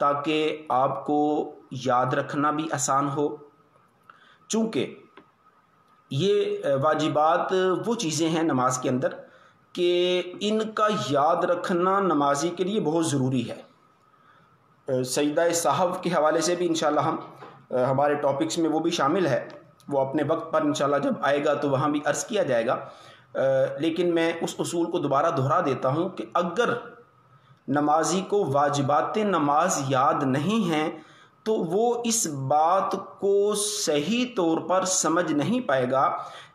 تاکہ آپ کو یاد رکھنا بھی آسان ہو، چونکہ یہ واجبات وہ چیزیں ہیں نماز کے اندر کہ ان کا یاد رکھنا نمازی کے لیے بہت ضروری ہے۔ سجدہ سہو کے حوالے سے بھی انشاءاللہ ہمارے ٹاپکس میں وہ بھی شامل ہے، وہ اپنے وقت پر انشاءاللہ جب آئے گا تو وہاں بھی عرض کیا جائے گا، لیکن میں اس اصول کو دوبارہ دہرا دیتا ہوں کہ اگر نمازی کو واجبات نماز یاد نہیں ہیں تو وہ اس بات کو صحیح طور پر سمجھ نہیں پائے گا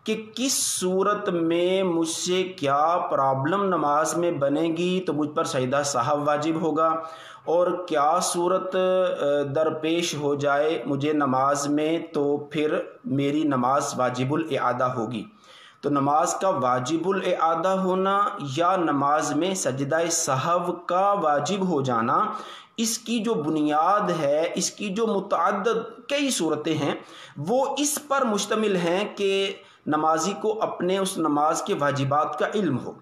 کہ کس صورت میں مجھ سے کیا پرابلم نماز میں بنے گی تو مجھ پر سجدہ سہو واجب ہوگا، اور کیا صورت درپیش ہو جائے مجھے نماز میں تو پھر میری نماز واجب الاعادہ ہوگی۔ تو نماز کا واجب الاعادہ ہونا یا نماز میں سجدہ سہو کا واجب ہو جانا، اس کی جو بنیاد ہے، اس کی جو متعدد کئی صورتیں ہیں، وہ اس پر مشتمل ہیں کہ نمازی کو اپنے اس نماز کے واجبات کا علم ہو،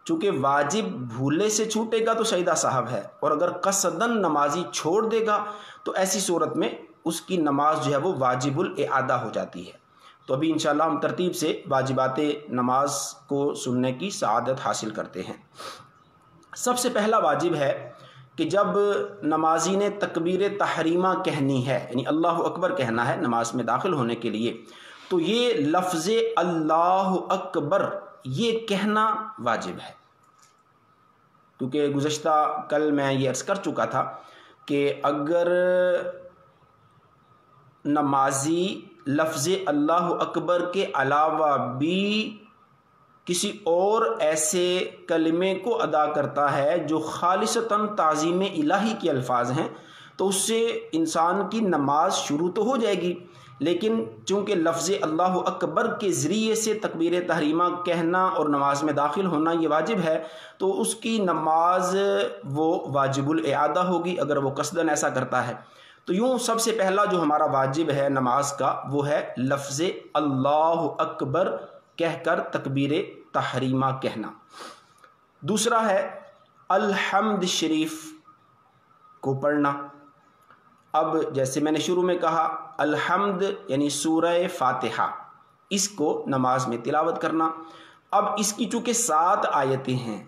چونکہ واجب بھولے سے چھوٹے گا تو سجدہ سہو ہے، اور اگر قصداً نمازی چھوڑ دے گا تو ایسی صورت میں اس کی نماز جو ہے وہ واجب الاعادہ ہو جاتی ہے۔ تو ابھی انشاءاللہ ہم ترتیب سے واجبات نماز کو سننے کی سعادت حاصل کرتے ہیں۔ سب سے پہلا واجب ہے کہ جب نمازی نے تکبیر تحریمہ کہنی ہے، یعنی اللہ اکبر کہنا ہے نماز میں داخل ہونے کے لیے، تو یہ لفظ اللہ اکبر یہ کہنا واجب ہے، کیونکہ گزشتہ کل میں یہ عرض کر چکا تھا کہ اگر نمازی لفظ اللہ اکبر کے علاوہ بھی کسی اور ایسے کلمے کو ادا کرتا ہے جو خالصتاً تعظیم الہی کے الفاظ ہیں تو اس سے انسان کی نماز شروع تو ہو جائے گی، لیکن چونکہ لفظ اللہ اکبر کے ذریعے سے تکبیر تحریمہ کہنا اور نماز میں داخل ہونا یہ واجب ہے، تو اس کی نماز وہ واجب الاعادہ ہوگی اگر وہ قصداً ایسا کرتا ہے۔ تو یوں سب سے پہلا جو ہمارا واجب ہے نماز کا وہ ہے لفظ اللہ اکبر کہہ کر تکبیر تحریمہ کہنا۔ دوسرا ہے الحمد شریف کو پڑھنا۔ اب جیسے میں نے شروع میں کہا الحمد یعنی سورہ فاتحہ، اس کو نماز میں تلاوت کرنا۔ اب اس کی چونکہ 7 آیتیں ہیں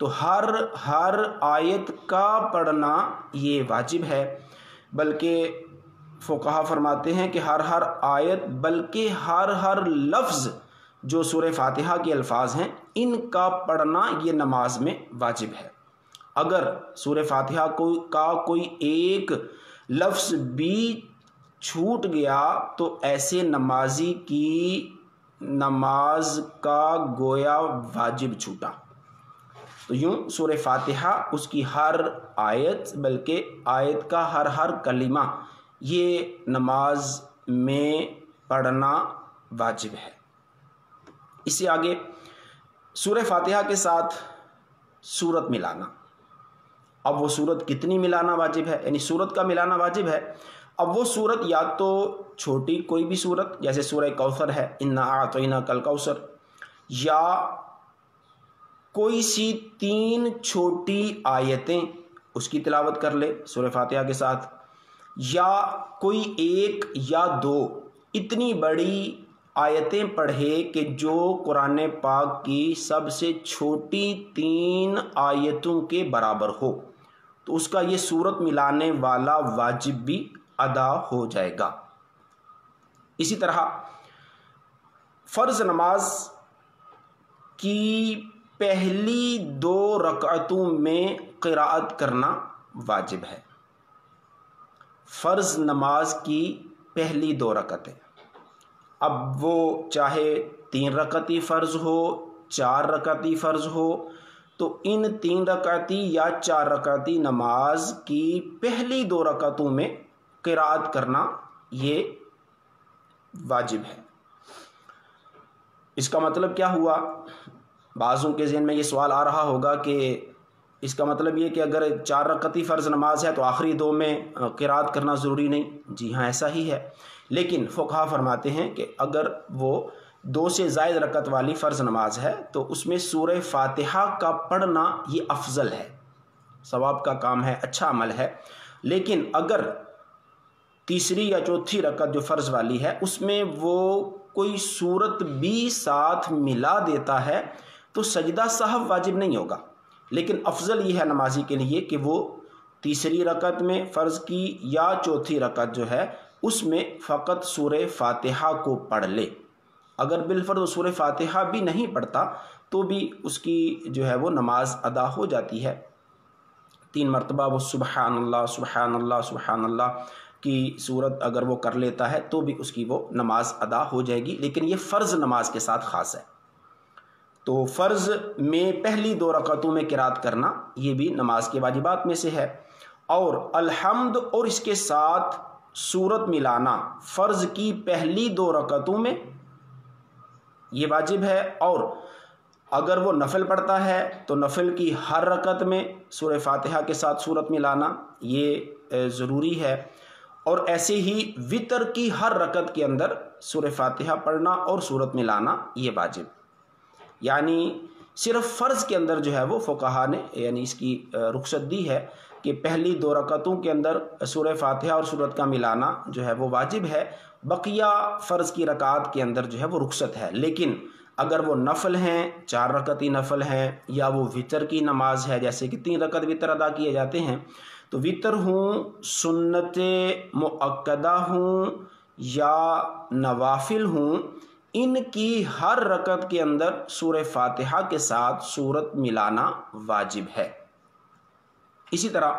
تو ہر آیت کا پڑھنا یہ واجب ہے، بلکہ فقہا فرماتے ہیں کہ ہر آیت بلکہ ہر لفظ جو سورہ فاتحہ کے الفاظ ہیں ان کا پڑھنا یہ نماز میں واجب ہے۔ اگر سورہ فاتحہ کا کوئی ایک لفظ بھی چھوٹ گیا تو ایسے نمازی کی نماز کا گویا واجب چھوٹا۔ تو یوں سورہ فاتحہ اس کی ہر آیت بلکہ آیت کا ہر کلمہ یہ نماز میں پڑھنا واجب ہے۔ اس سے آگے سورہ فاتحہ کے ساتھ سورت ملانا۔ اب وہ سورت کتنی ملانا واجب ہے، یعنی سورت کا ملانا واجب ہے۔ اب وہ سورت یا تو چھوٹی کوئی بھی سورت جیسے سورہ کوثر ہے انا اعطیناک الکوثر، یا کوئی سی 3 چھوٹی آیتیں اس کی تلاوت کر لے سورہ فاتحہ کے ساتھ، یا کوئی 1 یا 2 اتنی بڑی آیتیں پڑھے کہ جو قرآن پاک کی سب سے چھوٹی 3 آیتوں کے برابر ہو، تو اس کا یہ سورت ملانے والا واجب بھی ادا ہو جائے گا۔ اسی طرح فرض نماز کی پہلی 2 رکعتوں میں قراءت کرنا واجب ہے۔ فرض نماز کی پہلی 2 رکعتیں، اب وہ چاہے 3 رکعتی فرض ہو 4 رکعتی فرض ہو، تو ان 3 رکعتی یا 4 رکعتی نماز کی پہلی 2 رکعتوں میں قراءت کرنا یہ واجب ہے۔ اس کا مطلب کیا ہوا؟ بعضوں کے ذہن میں یہ سوال آ رہا ہوگا کہ اس کا مطلب یہ کہ اگر 4 رکعتی فرض نماز ہے تو آخری 2 میں قراءت کرنا ضروری نہیں۔ جی ہاں ایسا ہی ہے، لیکن فقہا فرماتے ہیں کہ اگر وہ 2 سے زائد رکعت والی فرض نماز ہے تو اس میں سورہ فاتحہ کا پڑھنا یہ افضل ہے، ثواب کا کام ہے، اچھا عمل ہے۔ لیکن اگر تیسری یا چوتھی رکعت جو فرض والی ہے اس میں وہ کوئی صورت بھی ساتھ ملا دیتا ہے تو سجدہ سہو واجب نہیں ہوگا، لیکن افضل یہ ہے نمازی کے لیے کہ وہ تیسری رکعت میں فرض کی یا چوتھی رکعت جو ہے اس میں فقط سورہ فاتحہ کو پڑھ لے۔ اگر بالفرض سورہ فاتحہ بھی نہیں پڑھتا تو بھی اس کی جو ہے وہ نماز ادا ہو جاتی ہے۔ 3 مرتبہ وہ سبحان اللہ سبحان اللہ سبحان اللہ کی صورت اگر وہ کر لیتا ہے تو بھی اس کی وہ نماز ادا ہو جائے گی، لیکن یہ فرض نماز کے ساتھ خاص ہے۔ تو فرض میں پہلی 2 رکعتوں میں قرات کرنا یہ بھی نماز کے واجبات میں سے ہے، اور الحمد اور اس کے ساتھ صورت ملانا فرض کی پہلی 2 رکعتوں میں یہ واجب ہے، اور اگر وہ نفل پڑھتا ہے تو نفل کی ہر رکعت میں سورہ فاتحہ کے ساتھ صورت ملانا یہ ضروری ہے، اور ایسے ہی وتر کی ہر رکعت کے اندر سورہ فاتحہ پڑھنا اور صورت ملانا یہ واجب۔ یعنی صرف فرض کے اندر جو ہے وہ فقہا نے یعنی اس کی رخصت دی ہے کہ پہلی 2 رکعتوں کے اندر سورہ فاتحہ اور صورت کا ملانا جو ہے وہ واجب ہے، بقیہ فرض کی رکعات کے اندر جو ہے وہ رخصت ہے۔ لیکن اگر وہ نفل ہیں، 4 رکعتی نفل ہیں، یا وہ وتر کی نماز ہے جیسے کہ 3 رکعت وتر ادا کیے جاتے ہیں، تو وتر ہوں، سنت مؤکدہ ہوں یا نوافل ہوں، ان کی ہر رکعت کے اندر سورہ فاتحہ کے ساتھ صورت ملانا واجب ہے۔ اسی طرح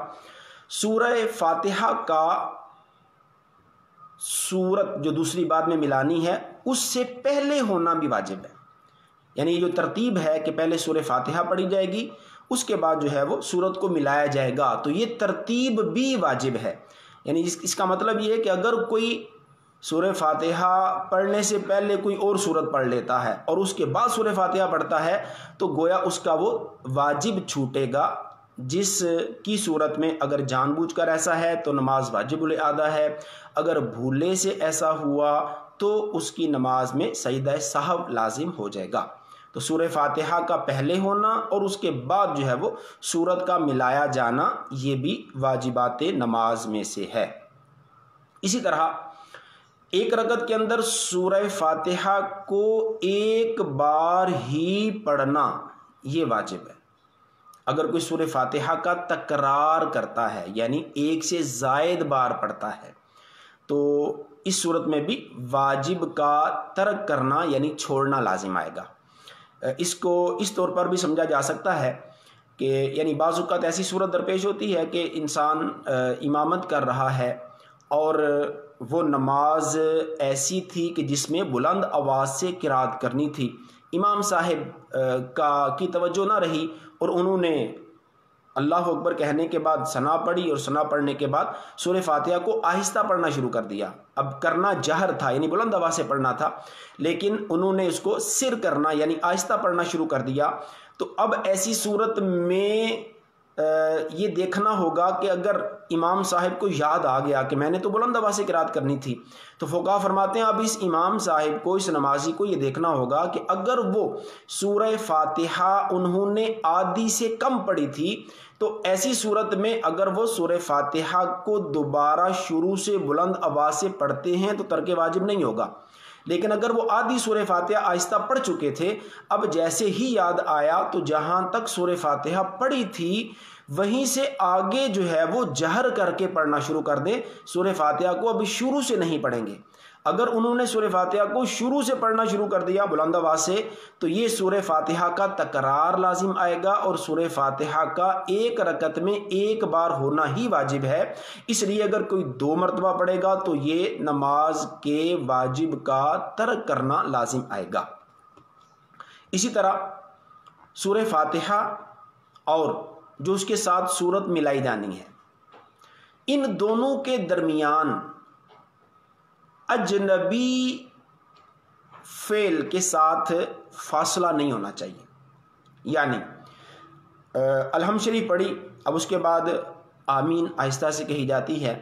سورہ فاتحہ کا صورت جو دوسری بعد میں ملانی ہے اس سے پہلے ہونا بھی واجب ہے، یعنی یہ جو ترتیب ہے کہ پہلے سورہ فاتحہ پڑھی جائے گی اس کے بعد جو ہے وہ صورت کو ملایا جائے گا، تو یہ ترتیب بھی واجب ہے۔ یعنی اس کا مطلب یہ ہے کہ اگر کوئی سورہ فاتحہ پڑھنے سے پہلے کوئی اور صورت پڑھ لیتا ہے اور اس کے بعد سورہ فاتحہ پڑھتا ہے تو گویا اس کا وہ واجب چھوٹے گا، جس کی صورت میں اگر جان بوجھ کر ایسا ہے تو نماز واجب الادا ہے، اگر بھولے سے ایسا ہوا تو اس کی نماز میں سجدہ سہو لازم ہو جائے گا۔ تو سورہ فاتحہ کا پہلے ہونا اور اس کے بعد جو ہے وہ سورت کا ملایا جانا یہ بھی واجبات نماز میں سے ہے۔ اسی طرح ایک رکعت کے اندر سورہ فاتحہ کو ایک بار ہی پڑھنا یہ واجب ہے۔ اگر کوئی سورہ فاتحہ کا تکرار کرتا ہے یعنی ایک سے زائد بار پڑھتا ہے تو اس صورت میں بھی واجب کا ترک کرنا یعنی چھوڑنا لازم آئے گا۔ اس کو اس طور پر بھی سمجھا جا سکتا ہے کہ یعنی بعض اوقات ایسی صورت درپیش ہوتی ہے کہ انسان امامت کر رہا ہے اور وہ نماز ایسی تھی کہ جس میں بلند آواز سے قرات کرنی تھی، امام صاحب کی توجہ نہ رہی اور انہوں نے اللہ اکبر کہنے کے بعد ثنا پڑھی اور ثنا پڑھنے کے بعد سورہ فاتحہ کو آہستہ پڑھنا شروع کر دیا۔ اب کرنا جہر تھا یعنی بلند آواز سے پڑھنا تھا، لیکن انہوں نے اس کو سر کرنا یعنی آہستہ پڑھنا شروع کر دیا۔ تو اب ایسی صورت میں یہ دیکھنا ہوگا کہ اگر امام صاحب کو یاد آ گیا کہ میں نے تو بلند آواز سے قرات کرنی تھی، تو فقہا فرماتے ہیں اب اس امام صاحب کو، اس نمازی کو یہ دیکھنا ہوگا کہ اگر وہ سورہ فاتحہ انہوں نے آدھی سے کم پڑھی تھی تو ایسی صورت میں اگر وہ سورہ فاتحہ کو دوبارہ شروع سے بلند آواز سے پڑھتے ہیں تو ترک واجب نہیں ہوگا، لیکن اگر وہ آدھی سورہ فاتحہ آہستہ پڑھ چکے تھے، اب جیسے ہی یاد آیا تو جہاں تک سورہ فاتحہ پڑھی تھی وہیں سے آگے جو ہے وہ جہر کر کے پڑھنا شروع کر دیں، سورہ فاتحہ کو ابھی شروع سے نہیں پڑھیں گے۔ اگر انہوں نے سورہ فاتحہ کو شروع سے پڑھنا شروع کر دیا بلند آواز سے تو یہ سورہ فاتحہ کا تکرار لازم آئے گا، اور سورہ فاتحہ کا ایک رکعت میں ایک بار ہونا ہی واجب ہے۔ اس لیے اگر کوئی 2 مرتبہ پڑھے گا تو یہ نماز کے واجب کا ترک کرنا لازم آئے گا۔ اسی طرح سورہ فاتحہ اور جو اس کے ساتھ صورت ملائی جانی ہے، ان دونوں کے درمیان اجنبی فعل کے ساتھ فاصلہ نہیں ہونا چاہیے۔ یعنی الحمد شریف پڑھی، اب اس کے بعد آمین آہستہ سے کہی جاتی ہے،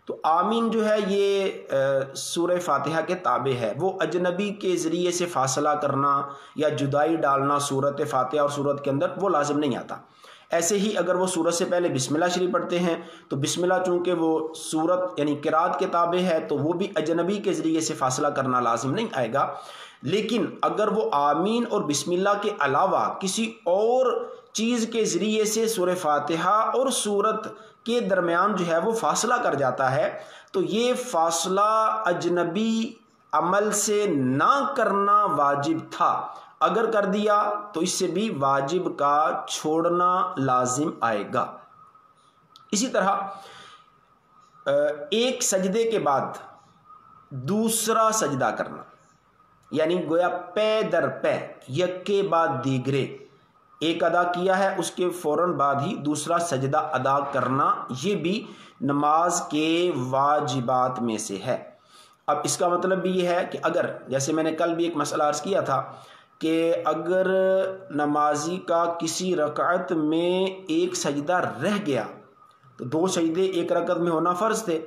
تو آمین جو ہے یہ سورہ فاتحہ کے تابع ہے، وہ اجنبی کے ذریعے سے فاصلہ کرنا یا جدائی ڈالنا صورت فاتحہ اور صورت کے اندر وہ لازم نہیں آتا۔ ایسے ہی اگر وہ سورت سے پہلے بسم اللہ شریف پڑھتے ہیں تو بسم اللہ چونکہ وہ سورت یعنی قرات کے تابع ہے تو وہ بھی اجنبی کے ذریعے سے فاصلہ کرنا لازم نہیں آئے گا، لیکن اگر وہ آمین اور بسم اللہ کے علاوہ کسی اور چیز کے ذریعے سے سورہ فاتحہ اور سورت کے درمیان جو ہے وہ فاصلہ کر جاتا ہے تو یہ فاصلہ اجنبی عمل سے نہ کرنا واجب تھا، اگر کر دیا تو اس سے بھی واجب کا چھوڑنا لازم آئے گا۔ اسی طرح ایک سجدے کے بعد دوسرا سجدہ کرنا، یعنی گویا پے در پے یکے بعد دیگرے، ایک ادا کیا ہے اس کے فوراً بعد ہی دوسرا سجدہ ادا کرنا، یہ بھی نماز کے واجبات میں سے ہے۔ اب اس کا مطلب بھی یہ ہے کہ اگر جیسے میں نے کل بھی ایک مسئلہ عرض کیا تھا کہ اگر نمازی کا کسی رکعت میں ایک سجدہ رہ گیا تو 2 سجدے ایک رکعت میں ہونا فرض تھے،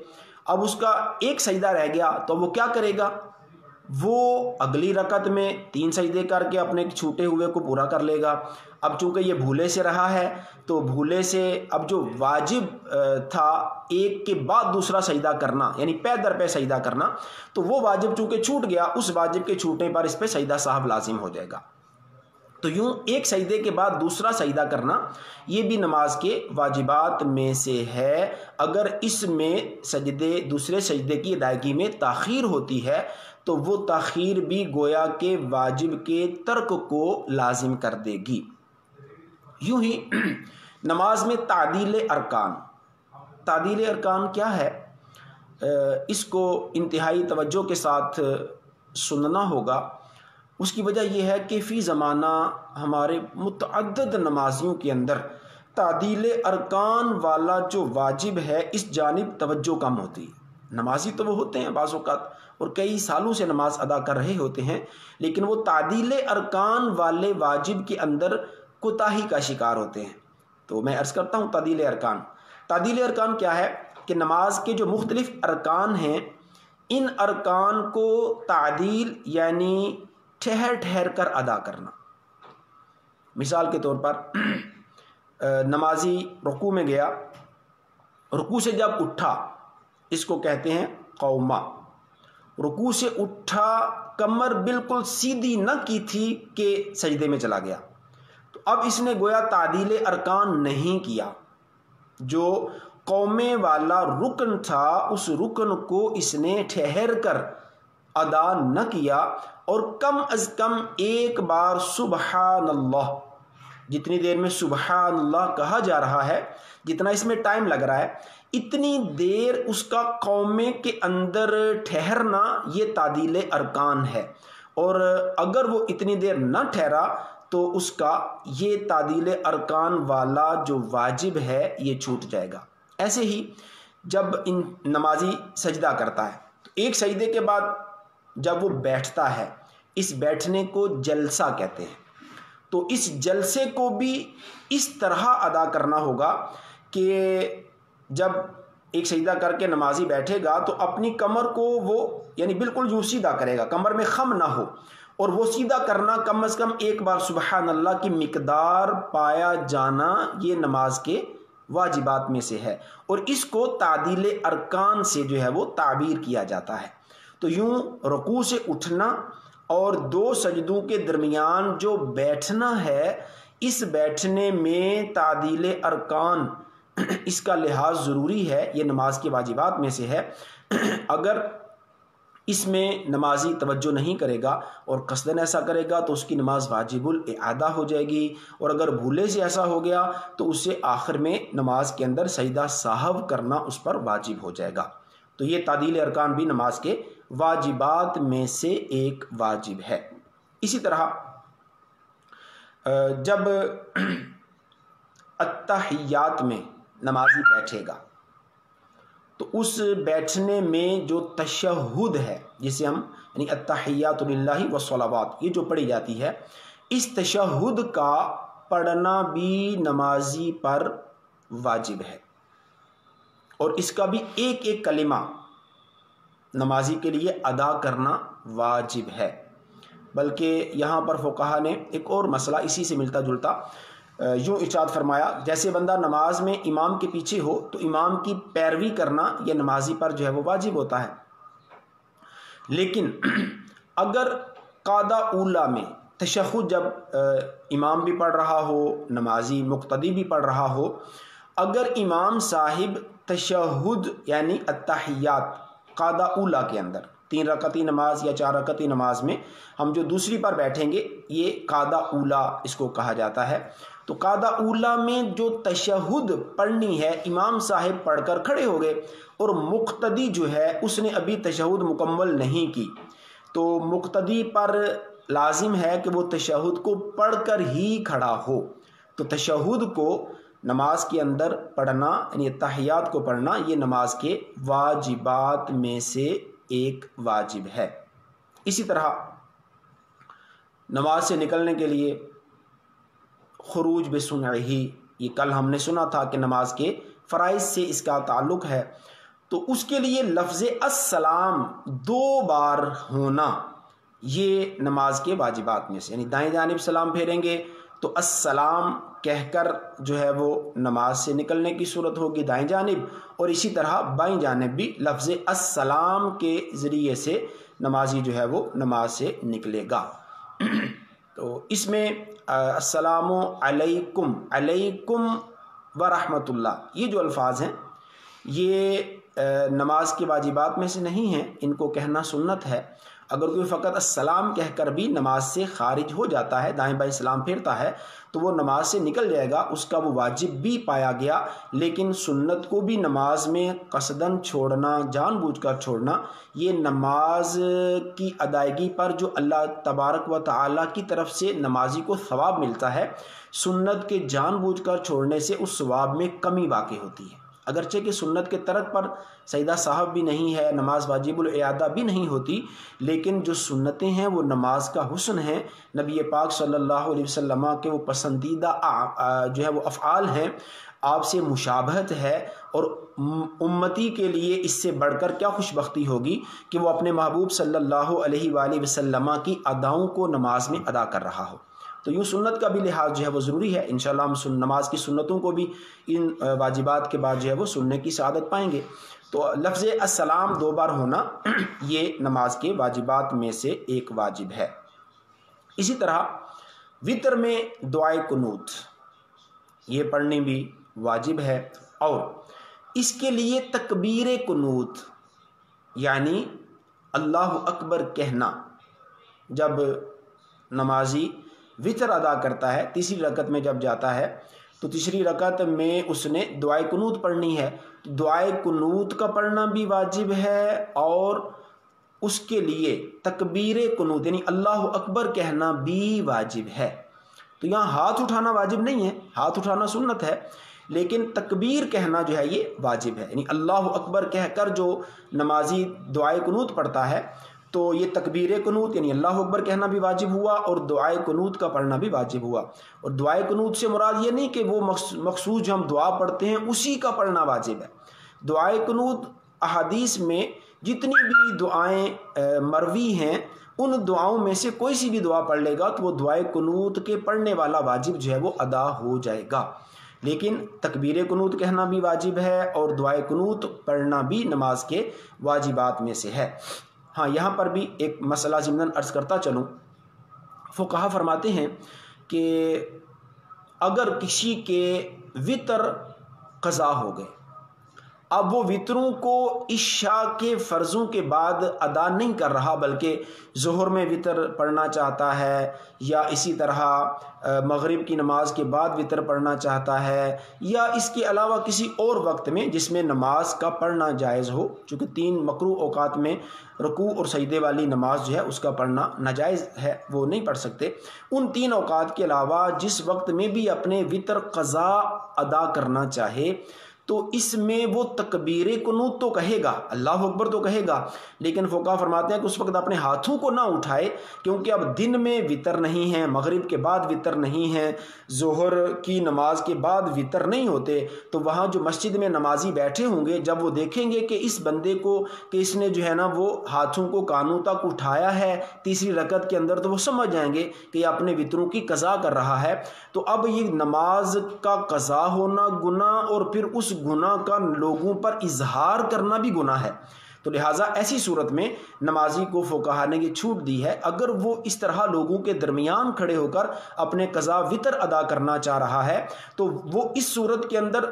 اب اس کا ایک سجدہ رہ گیا تو وہ کیا کرے گا؟ وہ اگلی رکعت میں 3 سجدے کر کے اپنے چھوٹے ہوئے کو پورا کر لے گا۔ اب چونکہ یہ بھولے سے رہا ہے تو بھولے سے اب جو واجب تھا ایک کے بعد دوسرا سجدہ کرنا یعنی پے در پے سجدہ کرنا، تو وہ واجب چونکہ چھوٹ گیا، اس واجب کے چھوٹنے پر اس پہ سجدہ صاحب لازم ہو جائے گا۔ تو یوں ایک سجدے کے بعد دوسرا سجدہ کرنا یہ بھی نماز کے واجبات میں سے ہے۔ اگر اس میں دوسرے سجدے کی ادائیگی میں تاخیر ہوتی ہے تو وہ تاخیر بھی گویا کے واجب کے ترک کو لازم کر دے گی۔ یوں ہی نماز میں تعدیل ارکان کیا ہے؟ اس کو انتہائی توجہ کے ساتھ سننا ہوگا۔ اس کی وجہ یہ ہے کہ فی زمانہ ہمارے متعدد نمازیوں کے اندر تعدیل ارکان والا جو واجب ہے اس جانب توجہ کم ہوتی ہے۔ نمازی تو وہ ہوتے ہیں بعض اوقات اور کئی سالوں سے نماز ادا کر رہے ہوتے ہیں، لیکن وہ تعدیل ارکان والے واجب کے اندر کوتاہی کا شکار ہوتے ہیں۔ تو میں عرض کرتا ہوں تعدیل ارکان کیا ہے کہ نماز کے جو مختلف ارکان ہیں ان ارکان کو تعدیل یعنی ٹھہر ٹھہر کر ادا کرنا۔ مثال کے طور پر نمازی رکوع میں گیا، رکوع سے جب اٹھا اس کو کہتے ہیں قومہ، رکوع سے اٹھا کمر بالکل سیدھی نہ کی تھی کہ سجدے میں چلا گیا، تو اب اس نے گویا تعدیل ارکان نہیں کیا، جو قومے والا رکن تھا اس رکن کو اس نے ٹھہر کر ادا نہ کیا، اور کم از کم ایک بار سبحان اللہ، جتنی دیر میں سبحان اللہ کہا جا رہا ہے، جتنا اس میں ٹائم لگ رہا ہے، اتنی دیر اس کا قومے کے اندر ٹھہرنا یہ تعدیل ارکان ہے، اور اگر وہ اتنی دیر نہ ٹھہرا تو اس کا یہ تعدیل ارکان والا جو واجب ہے یہ چھوٹ جائے گا۔ ایسے ہی جب نمازی سجدہ کرتا ہے تو ایک سجدے کے بعد جب وہ بیٹھتا ہے، اس بیٹھنے کو جلسہ کہتے ہیں، تو اس جلسے کو بھی اس طرح ادا کرنا ہوگا کہ جب ایک سجدہ کر کے نمازی بیٹھے گا تو اپنی کمر کو وہ یعنی بالکل یوں سیدھا کرے گا، کمر میں خم نہ ہو، اور وہ سیدھا کرنا کم از کم ایک بار سبحان اللہ کی مقدار پایا جانا یہ نماز کے واجبات میں سے ہے، اور اس کو تعدیل ارکان سے جو ہے وہ تعبیر کیا جاتا ہے۔ تو یوں رکوع سے اٹھنا اور 2 سجدوں کے درمیان جو بیٹھنا ہے، اس بیٹھنے میں تعدیل ارکان اس کا لحاظ ضروری ہے، یہ نماز کے واجبات میں سے ہے۔ اگر اس میں نمازی توجہ نہیں کرے گا اور قصداً ایسا کرے گا تو اس کی نماز واجب الاعادہ ہو جائے گی، اور اگر بھولے سے ایسا ہو گیا تو اسے آخر میں نماز کے اندر سجدہ سہو کرنا اس پر واجب ہو جائے گا۔ تو یہ تعدیل ارکان بھی نماز کے واجبات میں سے ایک واجب ہے۔ اسی طرح جب التحیات میں نمازی بیٹھے گا تو اس بیٹھنے میں جو تشہد ہے، جسے ہم یعنی التحیات للہ والصلوات یہ جو پڑھی جاتی ہے، اس تشہد کا پڑھنا بھی نمازی پر واجب ہے، اور اس کا بھی ایک ایک کلمہ نمازی کے لیے ادا کرنا واجب ہے۔ بلکہ یہاں پر فقہا نے ایک اور مسئلہ اسی سے ملتا جلتا یوں ارشاد فرمایا جیسے بندہ نماز میں امام کے پیچھے ہو تو امام کی پیروی کرنا یہ نمازی پر جو ہے وہ واجب ہوتا ہے، لیکن اگر قعدہ اولا میں تشہد جب امام بھی پڑھ رہا ہو، نمازی مقتدی بھی پڑھ رہا ہو، اگر امام صاحب تشہد یعنی التحیات قعدہ اولا کے اندر 3 رکعتی نماز یا 4 رکعتی نماز میں ہم جو دوسری پر بیٹھیں گے یہ قعدہ اولا اس کو کہا جاتا ہے، تو قعدہ اولا میں جو تشہد پڑھنی ہے امام صاحب پڑھ کر کھڑے ہو گئے اور مقتدی جو ہے اس نے ابھی تشہد مکمل نہیں کی، تو مقتدی پر لازم ہے کہ وہ تشہد کو پڑھ کر ہی کھڑا ہو، تو تشہد کو نماز کے اندر پڑھنا یعنی تحیات کو پڑھنا یہ نماز کے واجبات میں سے ایک واجب ہے۔ اسی طرح نماز سے نکلنے کے لیے خروج بسنعہ، یہ کل ہم نے سنا تھا کہ نماز کے فرائض سے اس کا تعلق ہے، تو اس کے لیے لفظ السلام 2 بار ہونا یہ نماز کے واجبات میں سے، یعنی دائیں جانب سلام پھیریں گے تو السلام کہہ کر جو ہے وہ نماز سے نکلنے کی صورت ہوگی دائیں جانب، اور اسی طرح بائیں جانب بھی لفظ السلام کے ذریعے سے نمازی جو ہے وہ نماز سے نکلے گا۔ تو اس میں السلام علیکم، علیکم ورحمۃ اللہ، یہ جو الفاظ ہیں یہ نماز کے واجبات میں سے نہیں ہیں، ان کو کہنا سنت ہے۔ اگر کوئی فقط السلام کہہ کر بھی نماز سے خارج ہو جاتا ہے، دائیں بائیں سلام پھیرتا ہے، تو وہ نماز سے نکل جائے گا، اس کا وہ واجب بھی پایا گیا، لیکن سنت کو بھی نماز میں قصداً چھوڑنا، جان بوجھ کر چھوڑنا، یہ نماز کی ادائیگی پر جو اللہ تبارک و تعالیٰ کی طرف سے نمازی کو ثواب ملتا ہے، سنت کے جان بوجھ کر چھوڑنے سے اس ثواب میں کمی واقع ہوتی ہے۔ اگرچہ کہ سنت کے ترک پر سجدہ صاحب بھی نہیں ہے، نماز واجب الاعادہ بھی نہیں ہوتی، لیکن جو سنتیں ہیں وہ نماز کا حسن ہے، نبی پاک صلی اللہ علیہ وسلم کے وہ پسندیدہ جو ہے وہ افعال ہیں، آپ سے مشابہت ہے، اور امتی کے لیے اس سے بڑھ کر کیا خوش بختی ہوگی کہ وہ اپنے محبوب صلی اللہ علیہ وآلہ وسلم کی اداؤں کو نماز میں ادا کر رہا ہو۔ تو یوں سنت کا بھی لحاظ جو ہے وہ ضروری ہے، انشاءاللہ ہم نماز کی سنتوں کو بھی ان واجبات کے بعد جو ہے وہ سننے کی سعادت پائیں گے۔ تو لفظ السلام 2 بار ہونا یہ نماز کے واجبات میں سے ایک واجب ہے۔ اسی طرح وتر میں دعائے قنوت یہ پڑھنی بھی واجب ہے، اور اس کے لیے تکبیر قنوت یعنی اللہ اکبر کہنا، جب نمازی وتر ادا کرتا ہے، تیسری رکعت میں جب جاتا ہے تو تیسری رکعت میں اس نے دعائے قنوت پڑھنی ہے، دعائے قنوت کا پڑھنا بھی واجب ہے، اور اس کے لیے تکبیر قنوت یعنی اللہ اکبر کہنا بھی واجب ہے۔ تو یہاں ہاتھ اٹھانا واجب نہیں ہے، ہاتھ اٹھانا سنت ہے، لیکن تکبیر کہنا جو ہے یہ واجب ہے، یعنی اللہ اکبر کہہ کر جو نمازی دعائے قنوت پڑھتا ہے تو یہ تکبیر قنوت یعنی اللہ اکبر کہنا بھی واجب ہوا، اور دعائے قنوت کا پڑھنا بھی واجب ہوا۔ اور دعائے قنوت سے مراد یہ نہیں کہ وہ مخصوص جو ہم دعا پڑھتے ہیں اسی کا پڑھنا واجب ہے، دعائے قنوت احادیث میں جتنی بھی دعائیں مروی ہیں ان دعاؤں میں سے کوئی سی بھی دعا پڑھ لے گا تو وہ دعائے قنوت کے پڑھنے والا واجب جو ہے وہ ادا ہو جائے گا، لیکن تکبیر قنوت کہنا بھی واجب ہے اور دعائے قنوت پڑھنا بھی نماز کے واجبات میں سے ہے۔ ہاں، یہاں پر بھی ایک مسئلہ ضمناً عرض کرتا چلوں، فقہا فرماتے ہیں کہ اگر کسی کے وتر قضا ہو گئے، اب وہ وتروں کو عشاء کے فرضوں کے بعد ادا نہیں کر رہا بلکہ ظہر میں وتر پڑھنا چاہتا ہے، یا اسی طرح مغرب کی نماز کے بعد وتر پڑھنا چاہتا ہے، یا اس کے علاوہ کسی اور وقت میں جس میں نماز کا پڑھنا جائز ہو، چونکہ 3 مکروہ اوقات میں رکوع اور سجدے والی نماز جو ہے اس کا پڑھنا ناجائز ہے، وہ نہیں پڑھ سکتے، ان 3 اوقات کے علاوہ جس وقت میں بھی اپنے وتر قضا ادا کرنا چاہے تو اس میں وہ تکبیر قنوت تو کہے گا، اللہ اکبر تو کہے گا، لیکن فقہا فرماتے ہیں کہ اس وقت اپنے ہاتھوں کو نہ اٹھائے، کیونکہ اب دن میں وطر نہیں ہے، مغرب کے بعد وطر نہیں ہے، ظہر کی نماز کے بعد وطر نہیں ہوتے، تو وہاں جو مسجد میں نمازی بیٹھے ہوں گے جب وہ دیکھیں گے کہ اس بندے کو کہ اس نے جو ہے نا وہ ہاتھوں کو کانوں تک اٹھایا ہے تیسری رکعت کے اندر، تو وہ سمجھ جائیں گے کہ یہ اپنے وطروں کی قضا کر رہا ہے۔ تو اب یہ نماز کا قضا ہونا گناہ، اور پھر اس گناہ کا لوگوں پر اظہار کرنا بھی گناہ ہے، تو لہٰذا ایسی صورت میں نمازی کو فقہا نے یہ چھوٹ دی ہے، اگر وہ اس طرح لوگوں کے درمیان کھڑے ہو کر اپنے قضا وطر ادا کرنا چاہ رہا ہے تو وہ اس صورت کے اندر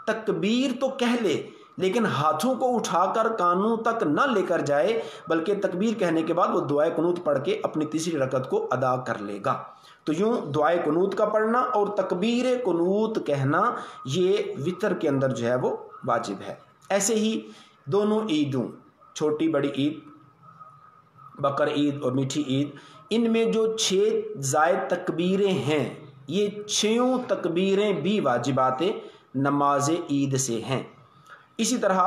تکبیر تو کہہ لے لیکن ہاتھوں کو اٹھا کر کانوں تک نہ لے کر جائے، بلکہ تکبیر کہنے کے بعد وہ دعائے قنوت پڑھ کے اپنی تیسری رکعت کو ادا کر لے گا۔ تو یوں دعائے قنوت کا پڑھنا اور تکبیر قنوت کہنا یہ وطر کے اندر جو ہے وہ واجب ہے۔ ایسے ہی دونوں عیدوں، چھوٹی بڑی عید، بقر عید اور میٹھی عید، ان میں جو 6 زائد تکبیریں ہیں یہ 6 تکبیریں بھی واجبات نماز عید سے ہیں۔ اسی طرح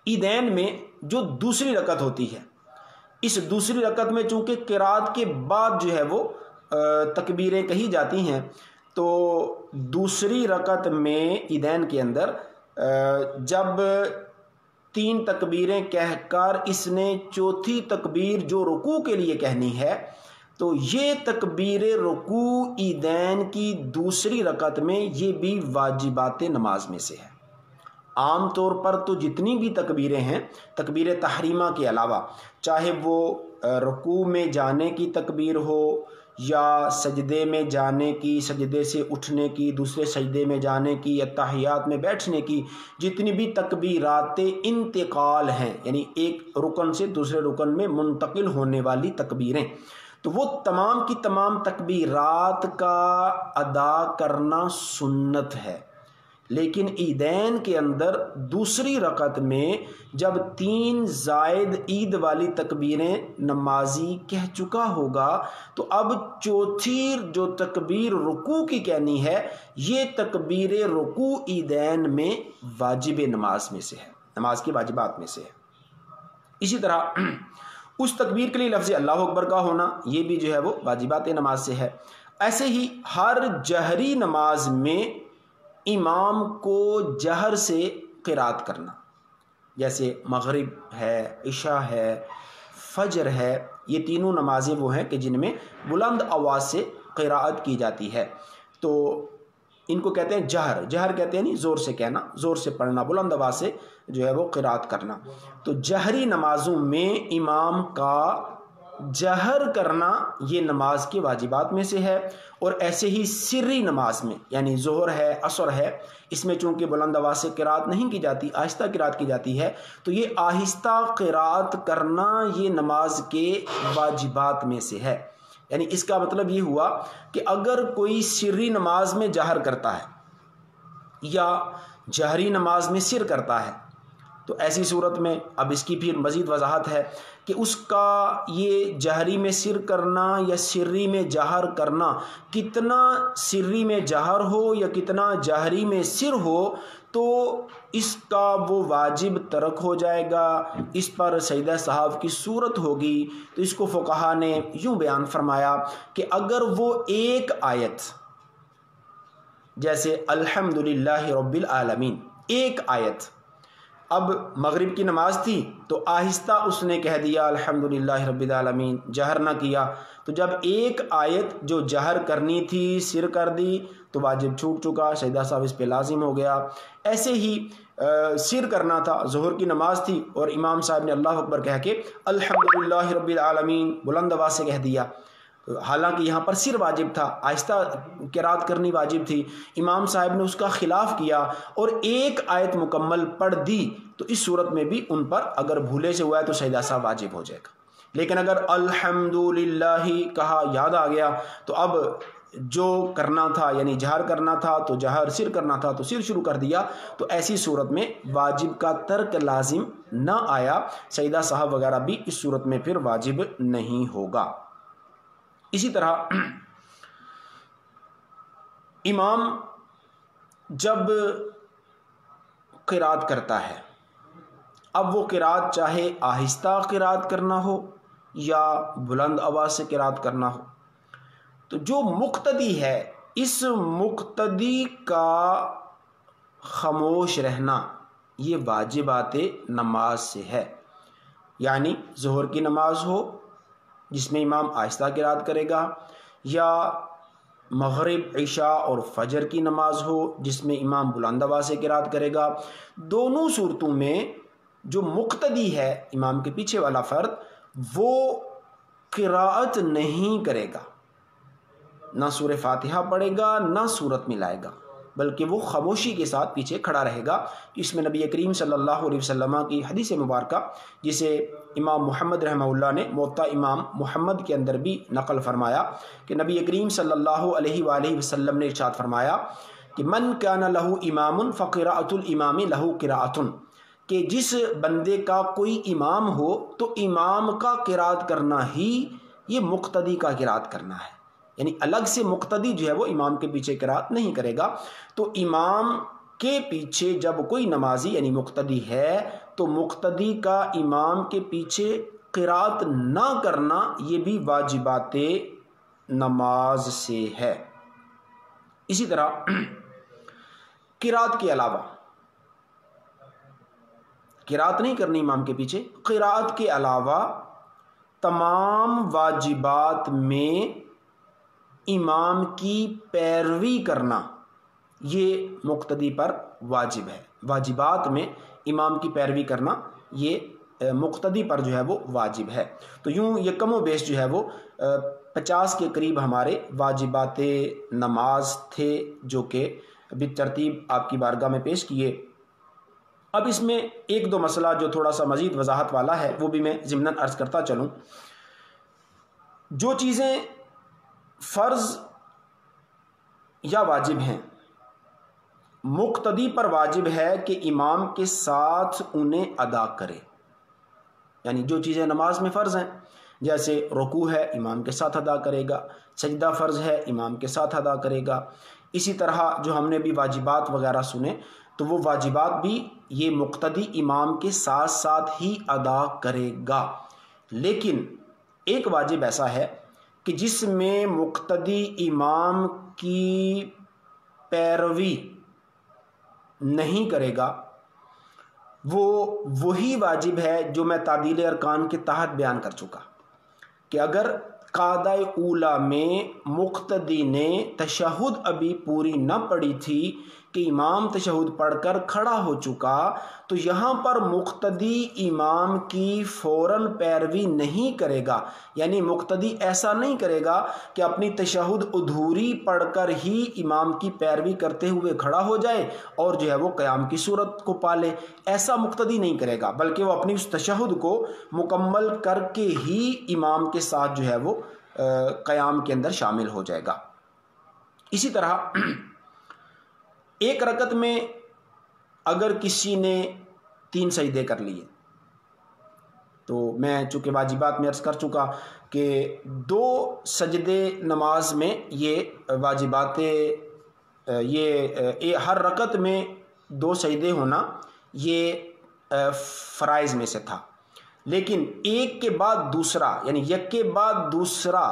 عیدین میں جو دوسری رکعت ہوتی ہے، اس دوسری رکعت میں چونکہ قرات کے بعد جو ہے وہ تکبیریں کہی جاتی ہیں، تو دوسری رکعت میں عیدین کے اندر جب 3 تکبیریں کہہ کر اس نے چوتھی تکبیر جو رکوع کے لیے کہنی ہے، تو یہ تکبیر رکوع عیدین کی دوسری رکعت میں یہ بھی واجبات نماز میں سے ہے۔ عام طور پر تو جتنی بھی تکبیریں ہیں تکبیر تحریمہ کے علاوہ، چاہے وہ رکوع میں جانے کی تکبیر ہو یا سجدے میں جانے کی، سجدے سے اٹھنے کی، دوسرے سجدے میں جانے کی، یا تحیات میں بیٹھنے کی، جتنی بھی تکبیرات انتقال ہیں یعنی ایک رکن سے دوسرے رکن میں منتقل ہونے والی تکبیریں، تو وہ تمام کی تمام تکبیرات کا ادا کرنا سنت ہے۔ لیکن عیدین کے اندر دوسری رکعت میں جب 3 زائد عید والی تکبیریں نمازی کہہ چکا ہوگا تو اب چوتھی جو تکبیر رکوع کی کہنی ہے، یہ تکبیر رکوع عیدین میں واجب نماز میں سے ہے، نماز کے واجبات میں سے ہے۔ اسی طرح اس تکبیر کے لیے لفظ اللہ اکبر کا ہونا یہ بھی جو ہے وہ واجبات نماز سے ہے۔ ایسے ہی ہر جہری نماز میں امام کو جہر سے قرات کرنا، جیسے مغرب ہے، عشاء ہے، فجر ہے، یہ تینوں نمازیں وہ ہیں کہ جن میں بلند آواز سے قراءت کی جاتی ہے، تو ان کو کہتے ہیں جہر۔ جہر کہتے ہیں نہیں زور سے کہنا، زور سے پڑھنا، بلند آواز سے جو ہے وہ قراءت کرنا۔ تو جہری نمازوں میں امام کا جہر کرنا یہ نماز کے واجبات میں سے ہے، اور ایسے ہی سری نماز میں یعنی ظہر ہے، عصر ہے، اس میں چونکہ بلند آواز سے قراءت نہیں کی جاتی، آہستہ قراءت کی جاتی ہے، تو یہ آہستہ قراءت کرنا یہ نماز کے واجبات میں سے ہے۔ یعنی اس کا مطلب یہ ہوا کہ اگر کوئی سری نماز میں جہر کرتا ہے یا جہری نماز میں سر کرتا ہے، تو ایسی صورت میں اب اس کی پھر مزید وضاحت ہے کہ اس کا یہ جہری میں سر کرنا یا سری میں جہر کرنا، کتنا سری میں جہر ہو یا کتنا جہری میں سر ہو، تو اس کا وہ واجب ترک ہو جائے گا، اس پر سجدہ سہو کی صورت ہوگی۔ تو اس کو فقہا نے یوں بیان فرمایا کہ اگر وہ ایک آیت جیسے الحمدللہ رب العالمین، ایک آیت، اب مغرب کی نماز تھی تو آہستہ اس نے کہہ دیا الحمدللہ رب العالمین، جہر نہ کیا، تو جب ایک آیت جو جہر کرنی تھی سر کر دی تو واجب چھوٹ چکا، سجدہ سہو اس پہ لازم ہو گیا۔ ایسے ہی سر کرنا تھا، ظہر کی نماز تھی اور امام صاحب نے اللہ اکبر کہہ کے الحمدللہ رب العالمین بلند آواز سے کہہ دیا، حالانکہ یہاں پر سر واجب تھا، آہستہ قرات کرنی واجب تھی، امام صاحب نے اس کا خلاف کیا اور ایک آیت مکمل پڑھ دی، تو اس صورت میں بھی ان پر اگر بھولے سے ہوا ہے تو سجدہ سہو واجب ہو جائے گا۔ لیکن اگر الحمدللہ کہا، یاد آ گیا، تو اب جو کرنا تھا یعنی جہر کرنا تھا تو جہر، سر کرنا تھا تو سر شروع کر دیا، تو ایسی صورت میں واجب کا ترک لازم نہ آیا، سجدہ سہو وغیرہ بھی اس صورت میں پھر واجب نہیں ہوگا۔ اسی طرح امام جب قرات کرتا ہے، اب وہ قرات چاہے آہستہ قرات کرنا ہو یا بلند آواز سے قرات کرنا ہو، تو جو مقتدی ہے اس مقتدی کا خاموش رہنا یہ واجبات نماز سے ہے۔ یعنی ظہر کی نماز ہو جس میں امام آہستہ قرات کرے گا، یا مغرب، عشاء اور فجر کی نماز ہو جس میں امام بلند آواز سے قرات کرے گا، دونوں صورتوں میں جو مقتدی ہے امام کے پیچھے والا فرد وہ قرات نہیں کرے گا، نہ سورہ فاتحہ پڑھے گا نہ سورت ملائے گا، بلکہ وہ خاموشی کے ساتھ پیچھے کھڑا رہے گا۔ اس میں نبی کریم صلی اللہ علیہ وسلم کی حدیث مبارکہ جسے امام محمد رحمہ اللہ نے موطا امام محمد کے اندر بھی نقل فرمایا کہ نبی کریم صلی اللہ علیہ وآلہ وسلم نے ارشاد فرمایا کہ من کان لہ امام فقراءۃ الامام لہ قراءۃ، کہ جس بندے کا کوئی امام ہو تو امام کا قرات کرنا ہی یہ مقتدی کا قرات کرنا ہے، یعنی الگ سے مقتدی جو ہے وہ امام کے پیچھے قرات نہیں کرے گا۔ تو امام کے پیچھے جب کوئی نمازی یعنی مقتدی ہے تو مقتدی کا امام کے پیچھے قرات نہ کرنا یہ بھی واجبات نماز سے ہے۔ اسی طرح قرات کے علاوہ قرات نہیں کرنی امام کے پیچھے، قرات کے علاوہ تمام واجبات میں امام کی پیروی کرنا یہ مقتدی پر واجب ہے۔ واجبات میں امام کی پیروی کرنا یہ مقتدی پر جو ہے وہ واجب ہے۔ تو یوں یہ کم و بیش جو ہے وہ 50 کے قریب ہمارے واجبات نماز تھے جو کہ بالترتیب آپ کی بارگاہ میں پیش کیے۔ اب اس میں ایک دو مسئلہ جو تھوڑا سا مزید وضاحت والا ہے وہ بھی میں ضمناً عرض کرتا چلوں۔ جو چیزیں فرض یا واجب ہیں مقتدی پر واجب ہے کہ امام کے ساتھ انہیں ادا کرے، یعنی جو چیزیں نماز میں فرض ہیں جیسے رکوع ہے امام کے ساتھ ادا کرے گا، سجدہ فرض ہے امام کے ساتھ ادا کرے گا۔ اسی طرح جو ہم نے بھی واجبات وغیرہ سنے تو وہ واجبات بھی یہ مقتدی امام کے ساتھ ساتھ ہی ادا کرے گا۔ لیکن ایک واجب ایسا ہے کہ جس میں مقتدی امام کی پیروی نہیں کرے گا، وہ وہی واجب ہے جو میں تعدیل ارکان کے تحت بیان کر چکا کہ اگر قاعدہ اولا میں مقتدی نے تشہد ابھی پوری نہ پڑھی تھی کہ امام تشہد پڑھ کر کھڑا ہو چکا، تو یہاں پر مقتدی امام کی فوراً پیروی نہیں کرے گا، یعنی مقتدی ایسا نہیں کرے گا کہ اپنی تشہد ادھوری پڑھ کر ہی امام کی پیروی کرتے ہوئے کھڑا ہو جائے اور جو ہے وہ قیام کی صورت کو پالے، ایسا مقتدی نہیں کرے گا، بلکہ وہ اپنی اس تشہد کو مکمل کر کے ہی امام کے ساتھ جو ہے وہ قیام کے اندر شامل ہو جائے گا۔ اسی طرح ایک رکعت میں اگر کسی نے 3 سجدے کر لیے تو میں چونکہ واجبات میں عرض کر چکا کہ 2 سجدے نماز میں یہ واجبات یہ ہر رکعت میں 2 سجدے ہونا یہ فرائض میں سے تھا، لیکن ایک کے بعد دوسرا یعنی یک کے بعد دوسرا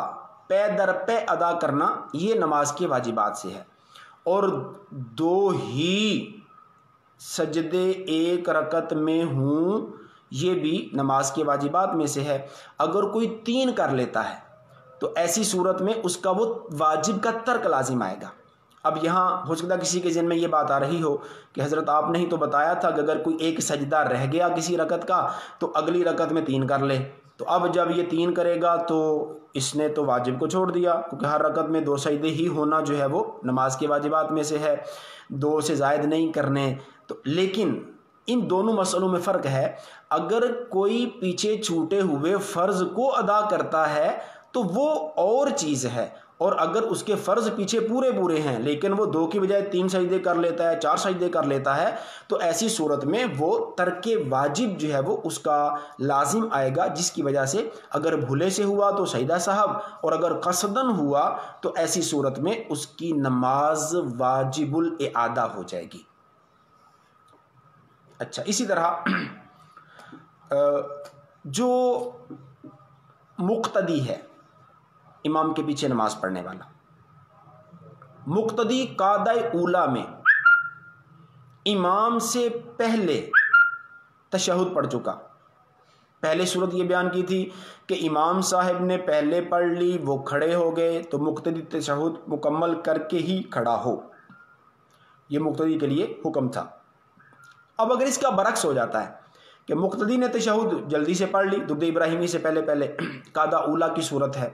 پے در پے ادا کرنا یہ نماز کے واجبات سے ہے، اور 2 ہی سجدے ایک رکعت میں ہوں یہ بھی نماز کے واجبات میں سے ہے۔ اگر کوئی 3 کر لیتا ہے تو ایسی صورت میں اس کا وہ واجب کا ترک لازم آئے گا۔ اب یہاں ہو سکتا ہے کسی کے ذہن میں یہ بات آ رہی ہو کہ حضرت آپ نے ہی تو بتایا تھا کہ اگر کوئی ایک سجدہ رہ گیا کسی رکعت کا تو اگلی رکعت میں 3 کر لے، تو اب جب یہ 3 کرے گا تو اس نے تو واجب کو چھوڑ دیا، کیونکہ ہر رکعت میں 2 سجدے ہی ہونا جو ہے وہ نماز کے واجبات میں سے ہے، 2 سے زائد نہیں کرنے۔ تو لیکن ان دونوں مسئلوں میں فرق ہے، اگر کوئی پیچھے چھوٹے ہوئے فرض کو ادا کرتا ہے تو وہ اور چیز ہے، اور اگر اس کے فرض پیچھے پورے ہیں لیکن وہ 2 کی بجائے 3 سجدے کر لیتا ہے، 4 سجدے کر لیتا ہے، تو ایسی صورت میں وہ ترک واجب جو ہے وہ اس کا لازم آئے گا، جس کی وجہ سے اگر بھولے سے ہوا تو سجدہ سہو، اور اگر قصدن ہوا تو ایسی صورت میں اس کی نماز واجب الاعادہ ہو جائے گی۔ اچھا، اسی طرح جو مقتدی ہے، امام کے پیچھے نماز پڑھنے والا، مقتدی قاعدہ اولا میں امام سے پہلے تشہد پڑھ چکا. پہلے صورت یہ بیان کی تھی کہ امام صاحب نے پہلے پڑھ لی، وہ کھڑے ہو گئے، تو مقتدی تشہد مکمل کر کے ہی کھڑا ہو، یہ مقتدی کے لیے حکم تھا. اب اگر اس کا برعکس ہو جاتا ہے کہ مقتدی نے تشہد جلدی سے پڑھ لی، درود ابراہیمی سے پہلے قاعدہ اولا کی صورت ہے،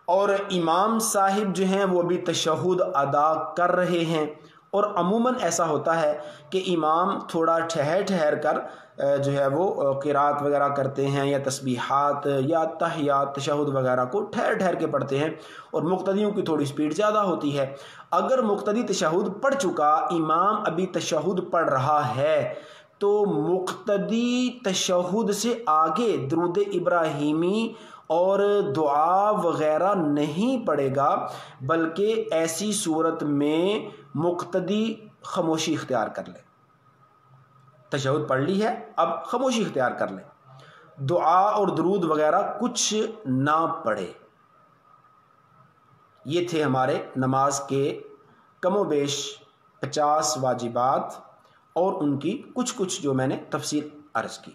اور امام صاحب جو ہیں وہ بھی تشہد ادا کر رہے ہیں، اور عموماً ایسا ہوتا ہے کہ امام تھوڑا ٹھہر کر جو ہے وہ قرات وغیرہ کرتے ہیں، یا تسبیحات یا تحیات تشہد وغیرہ کو ٹھہر کے پڑھتے ہیں، اور مقتدیوں کی تھوڑی سپیڈ زیادہ ہوتی ہے. اگر مقتدی تشہد پڑھ چکا، امام ابھی تشہد پڑھ رہا ہے، تو مقتدی تشہد سے آگے درود ابراہیمی اور دعا وغیرہ نہیں پڑھے گا، بلکہ ایسی صورت میں مقتدی خاموشی اختیار کر لے. تشہد پڑھ لی ہے، اب خاموشی اختیار کر لے، دعا اور درود وغیرہ کچھ نہ پڑھے. یہ تھے ہمارے نماز کے کم و بیش 50 واجبات، اور ان کی کچھ جو میں نے تفصیل عرض کی.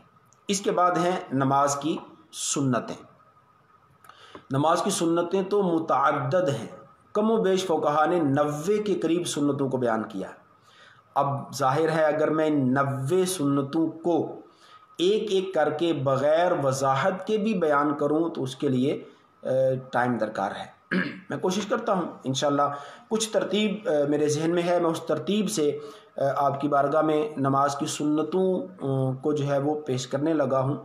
اس کے بعد ہیں نماز کی سنتیں. نماز کی سنتیں تو متعدد ہیں، کم و بیش فقہا نے 90 کے قریب سنتوں کو بیان کیا. اب ظاہر ہے اگر میں 90 سنتوں کو ایک ایک کر کے بغیر وضاحت کے بھی بیان کروں تو اس کے لیے ٹائم درکار ہے. میں کوشش کرتا ہوں انشاءاللہ، کچھ ترتیب میرے ذہن میں ہے، میں اس ترتیب سے آپ کی بارگاہ میں نماز کی سنتوں کو جو ہے وہ پیش کرنے لگا ہوں،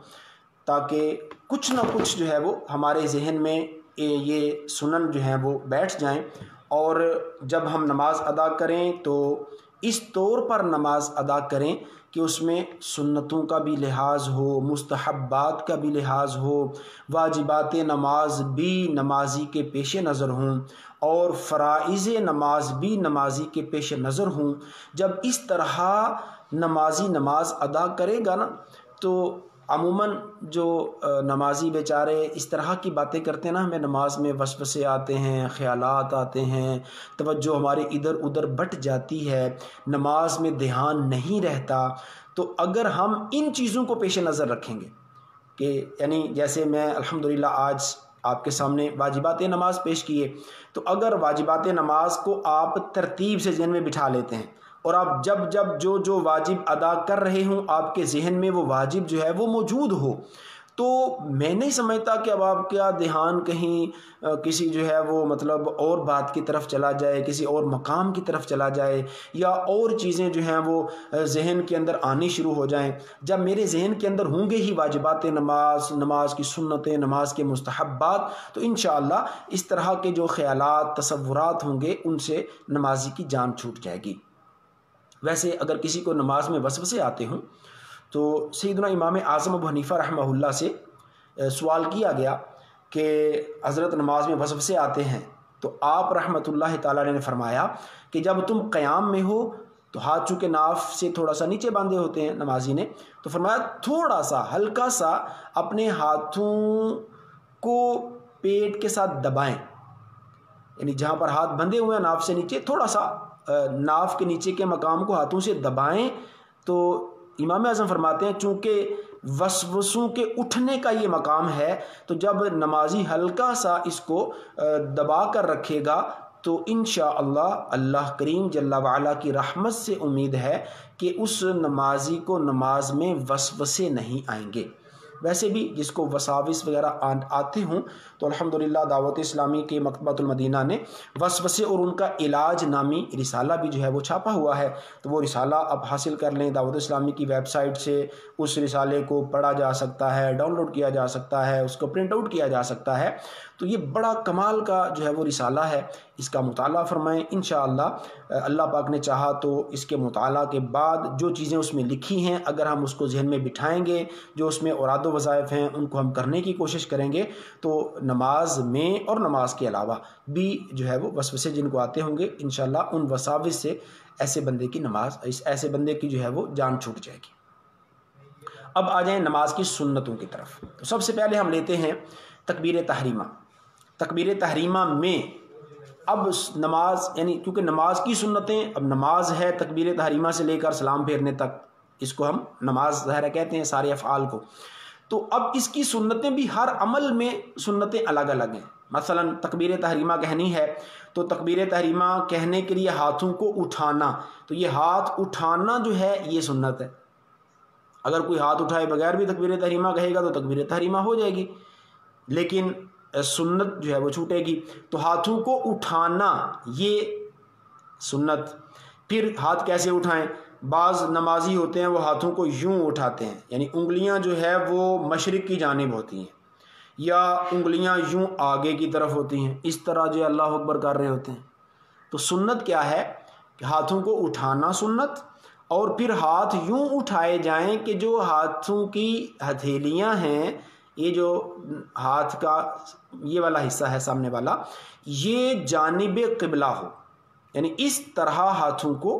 تاکہ کچھ نہ کچھ جو ہے وہ ہمارے ذہن میں یہ سنن جو ہیں وہ بیٹھ جائیں، اور جب ہم نماز ادا کریں تو اس طور پر نماز ادا کریں کہ اس میں سنتوں کا بھی لحاظ ہو، مستحبات کا بھی لحاظ ہو، واجبات نماز بھی نمازی کے پیش نظر ہوں، اور فرائض نماز بھی نمازی کے پیش نظر ہوں. جب اس طرح نمازی نماز ادا کرے گا نا، تو عموماً جو نمازی بیچارے اس طرح کی باتیں کرتے ہیں نا، ہمیں نماز میں وسوسے آتے ہیں، خیالات آتے ہیں، توجہ ہماری ادھر ادھر بٹ جاتی ہے، نماز میں دھیان نہیں رہتا. تو اگر ہم ان چیزوں کو پیش نظر رکھیں گے کہ یعنی جیسے میں الحمدللہ آج آپ کے سامنے واجبات نماز پیش کیے، تو اگر واجبات نماز کو آپ ترتیب سے ذہن میں بٹھا لیتے ہیں، اور آپ جب جو واجب ادا کر رہے ہوں آپ کے ذہن میں وہ واجب جو ہے وہ موجود ہو، تو میں نہیں سمجھتا کہ اب آپ کا دھیان کہیں کسی جو ہے وہ مطلب اور بات کی طرف چلا جائے، کسی اور مقام کی طرف چلا جائے، یا اور چیزیں جو ہیں وہ ذہن کے اندر آنی شروع ہو جائیں. جب میرے ذہن کے اندر ہوں گے ہی واجبات نماز، نماز کی سنتیں، نماز کے مستحبات، تو انشاءاللہ اس طرح کے جو خیالات، تصورات ہوں گے ان سے نمازی کی جان چھوٹ جائے گی. ویسے اگر کسی کو نماز میں وسوسے آتے ہوں تو سیدنا امام اعظم ابو حنیفہ رحمہ اللہ سے سوال کیا گیا کہ حضرت نماز میں وسوسے آتے ہیں، تو آپ رحمۃ اللہ تعالیٰ نے فرمایا کہ جب تم قیام میں ہو تو ہاتھ چونکہ ناف سے تھوڑا سا نیچے باندھے ہوتے ہیں نمازی نے، تو فرمایا تھوڑا سا ہلکا سا اپنے ہاتھوں کو پیٹ کے ساتھ دبائیں، یعنی جہاں پر ہاتھ بندھے ہوئے ہیں ناف سے نیچے، تھوڑا سا ناف کے نیچے کے مقام کو ہاتھوں سے دبائیں. تو امام اعظم فرماتے ہیں چونکہ وسوسوں کے اٹھنے کا یہ مقام ہے، تو جب نمازی ہلکا سا اس کو دبا کر رکھے گا تو انشاءاللہ اللہ کریم جل وعلا کی رحمت سے امید ہے کہ اس نمازی کو نماز میں وسوسے نہیں آئیں گے. ویسے بھی جس کو وساوس وغیرہ آتے ہوں تو الحمدللہ دعوت اسلامی کے مکتبۃ المدینہ نے وسوسے اور ان کا علاج نامی رسالہ بھی جو ہے وہ چھاپا ہوا ہے، تو وہ رسالہ آپ حاصل کر لیں. دعوت اسلامی کی ویب سائٹ سے اس رسالے کو پڑھا جا سکتا ہے، ڈاؤن لوڈ کیا جا سکتا ہے، اس کو پرنٹ آؤٹ کیا جا سکتا ہے. تو یہ بڑا کمال کا جو ہے وہ رسالہ ہے، اس کا مطالعہ فرمائیں. انشاءاللہ اللہ پاک نے چاہا تو اس کے مطالعہ کے بعد جو چیزیں اس میں لکھی ہیں اگر ہم اس کو ذہن میں بٹھائیں گے، جو اس میں اوراد و وظائف ہیں ان کو ہم کرنے کی کوشش کریں گے، تو نماز میں اور نماز کے علاوہ بھی جو ہے وہ وسوسے جن کو آتے ہوں گے انشاءاللہ ان وساوس سے ایسے بندے کی جو ہے وہ جان چھوٹ جائے گی. اب آ جائیں نماز کی سنتوں کی طرف. تو سب سے پہلے ہم لیتے ہیں تکبیر تحریمہ. تکبیر تحریمہ میں اب نماز یعنی کیونکہ نماز کی سنتیں، اب نماز ہے تکبیر تحریمہ سے لے کر سلام پھیرنے تک، اس کو ہم نماز ظاہرہ کہتے ہیں سارے افعال کو. تو اب اس کی سنتیں بھی ہر عمل میں سنتیں الگ الگ ہیں. مثلا تکبیر تحریمہ کہنی ہے تو تکبیر تحریمہ کہنے کے لیے ہاتھوں کو اٹھانا، تو یہ ہاتھ اٹھانا جو ہے یہ سنت ہے. اگر کوئی ہاتھ اٹھائے بغیر بھی تکبیر تحریمہ کہے گا تو تکبیر تحریمہ ہو جائے گی، لیکن سنت جو ہے وہ چھوٹے گی. تو ہاتھوں کو اٹھانا یہ سنت. پھر ہاتھ کیسے اٹھائیں؟ بعض نمازی ہوتے ہیں وہ ہاتھوں کو یوں اٹھاتے ہیں، یعنی انگلیاں جو ہے وہ مشرق کی جانب ہوتی ہیں، یا انگلیاں یوں آگے کی طرف ہوتی ہیں، اس طرح جو اللہ اکبر کر رہے ہوتے ہیں. تو سنت کیا ہے کہ ہاتھوں کو اٹھانا سنت، اور پھر ہاتھ یوں اٹھائے جائیں کہ جو ہاتھوں کی ہتھیلیاں ہیں، یہ جو ہاتھ کا یہ والا حصہ ہے سامنے والا، یہ جانب قبلہ ہو، یعنی اس طرح ہاتھوں کو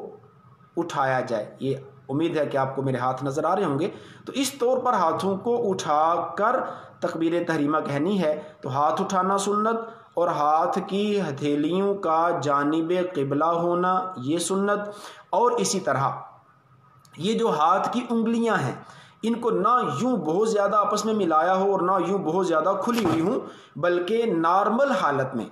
اٹھایا جائے. یہ امید ہے کہ آپ کو میرے ہاتھ نظر آ رہے ہوں گے. تو اس طور پر ہاتھوں کو اٹھا کر تکبیر تحریمہ کہنی ہے. تو ہاتھ اٹھانا سنت، اور ہاتھ کی ہتھیلیوں کا جانب قبلہ ہونا یہ سنت. اور اسی طرح یہ جو ہاتھ کی انگلیاں ہیں ان کو نہ یوں بہت زیادہ آپس میں ملایا ہو اور نہ یوں بہت زیادہ کھلی ہوئی ہوں، بلکہ نارمل حالت میں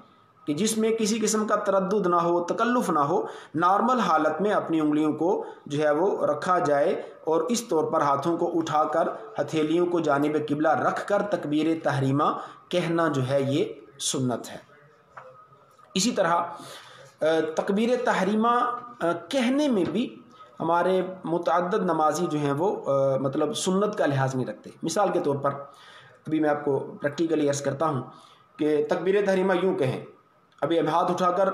کہ جس میں کسی قسم کا تردد نہ ہو، تکلف نہ ہو، نارمل حالت میں اپنی انگلیوں کو جو ہے وہ رکھا جائے، اور اس طور پر ہاتھوں کو اٹھا کر ہتھیلیوں کو جانب قبلہ رکھ کر تکبیر تحریمہ کہنا جو ہے یہ سنت ہے. اسی طرح تکبیر تحریمہ کہنے میں بھی ہمارے متعدد نمازی جو ہیں وہ مطلب سنت کا لحاظ نہیں رکھتے. مثال کے طور پر ابھی میں آپ کو پریکٹیکلی عرض کرتا ہوں کہ تکبیر تحریمہ یوں کہیں، ابھی ہاتھ اٹھا کر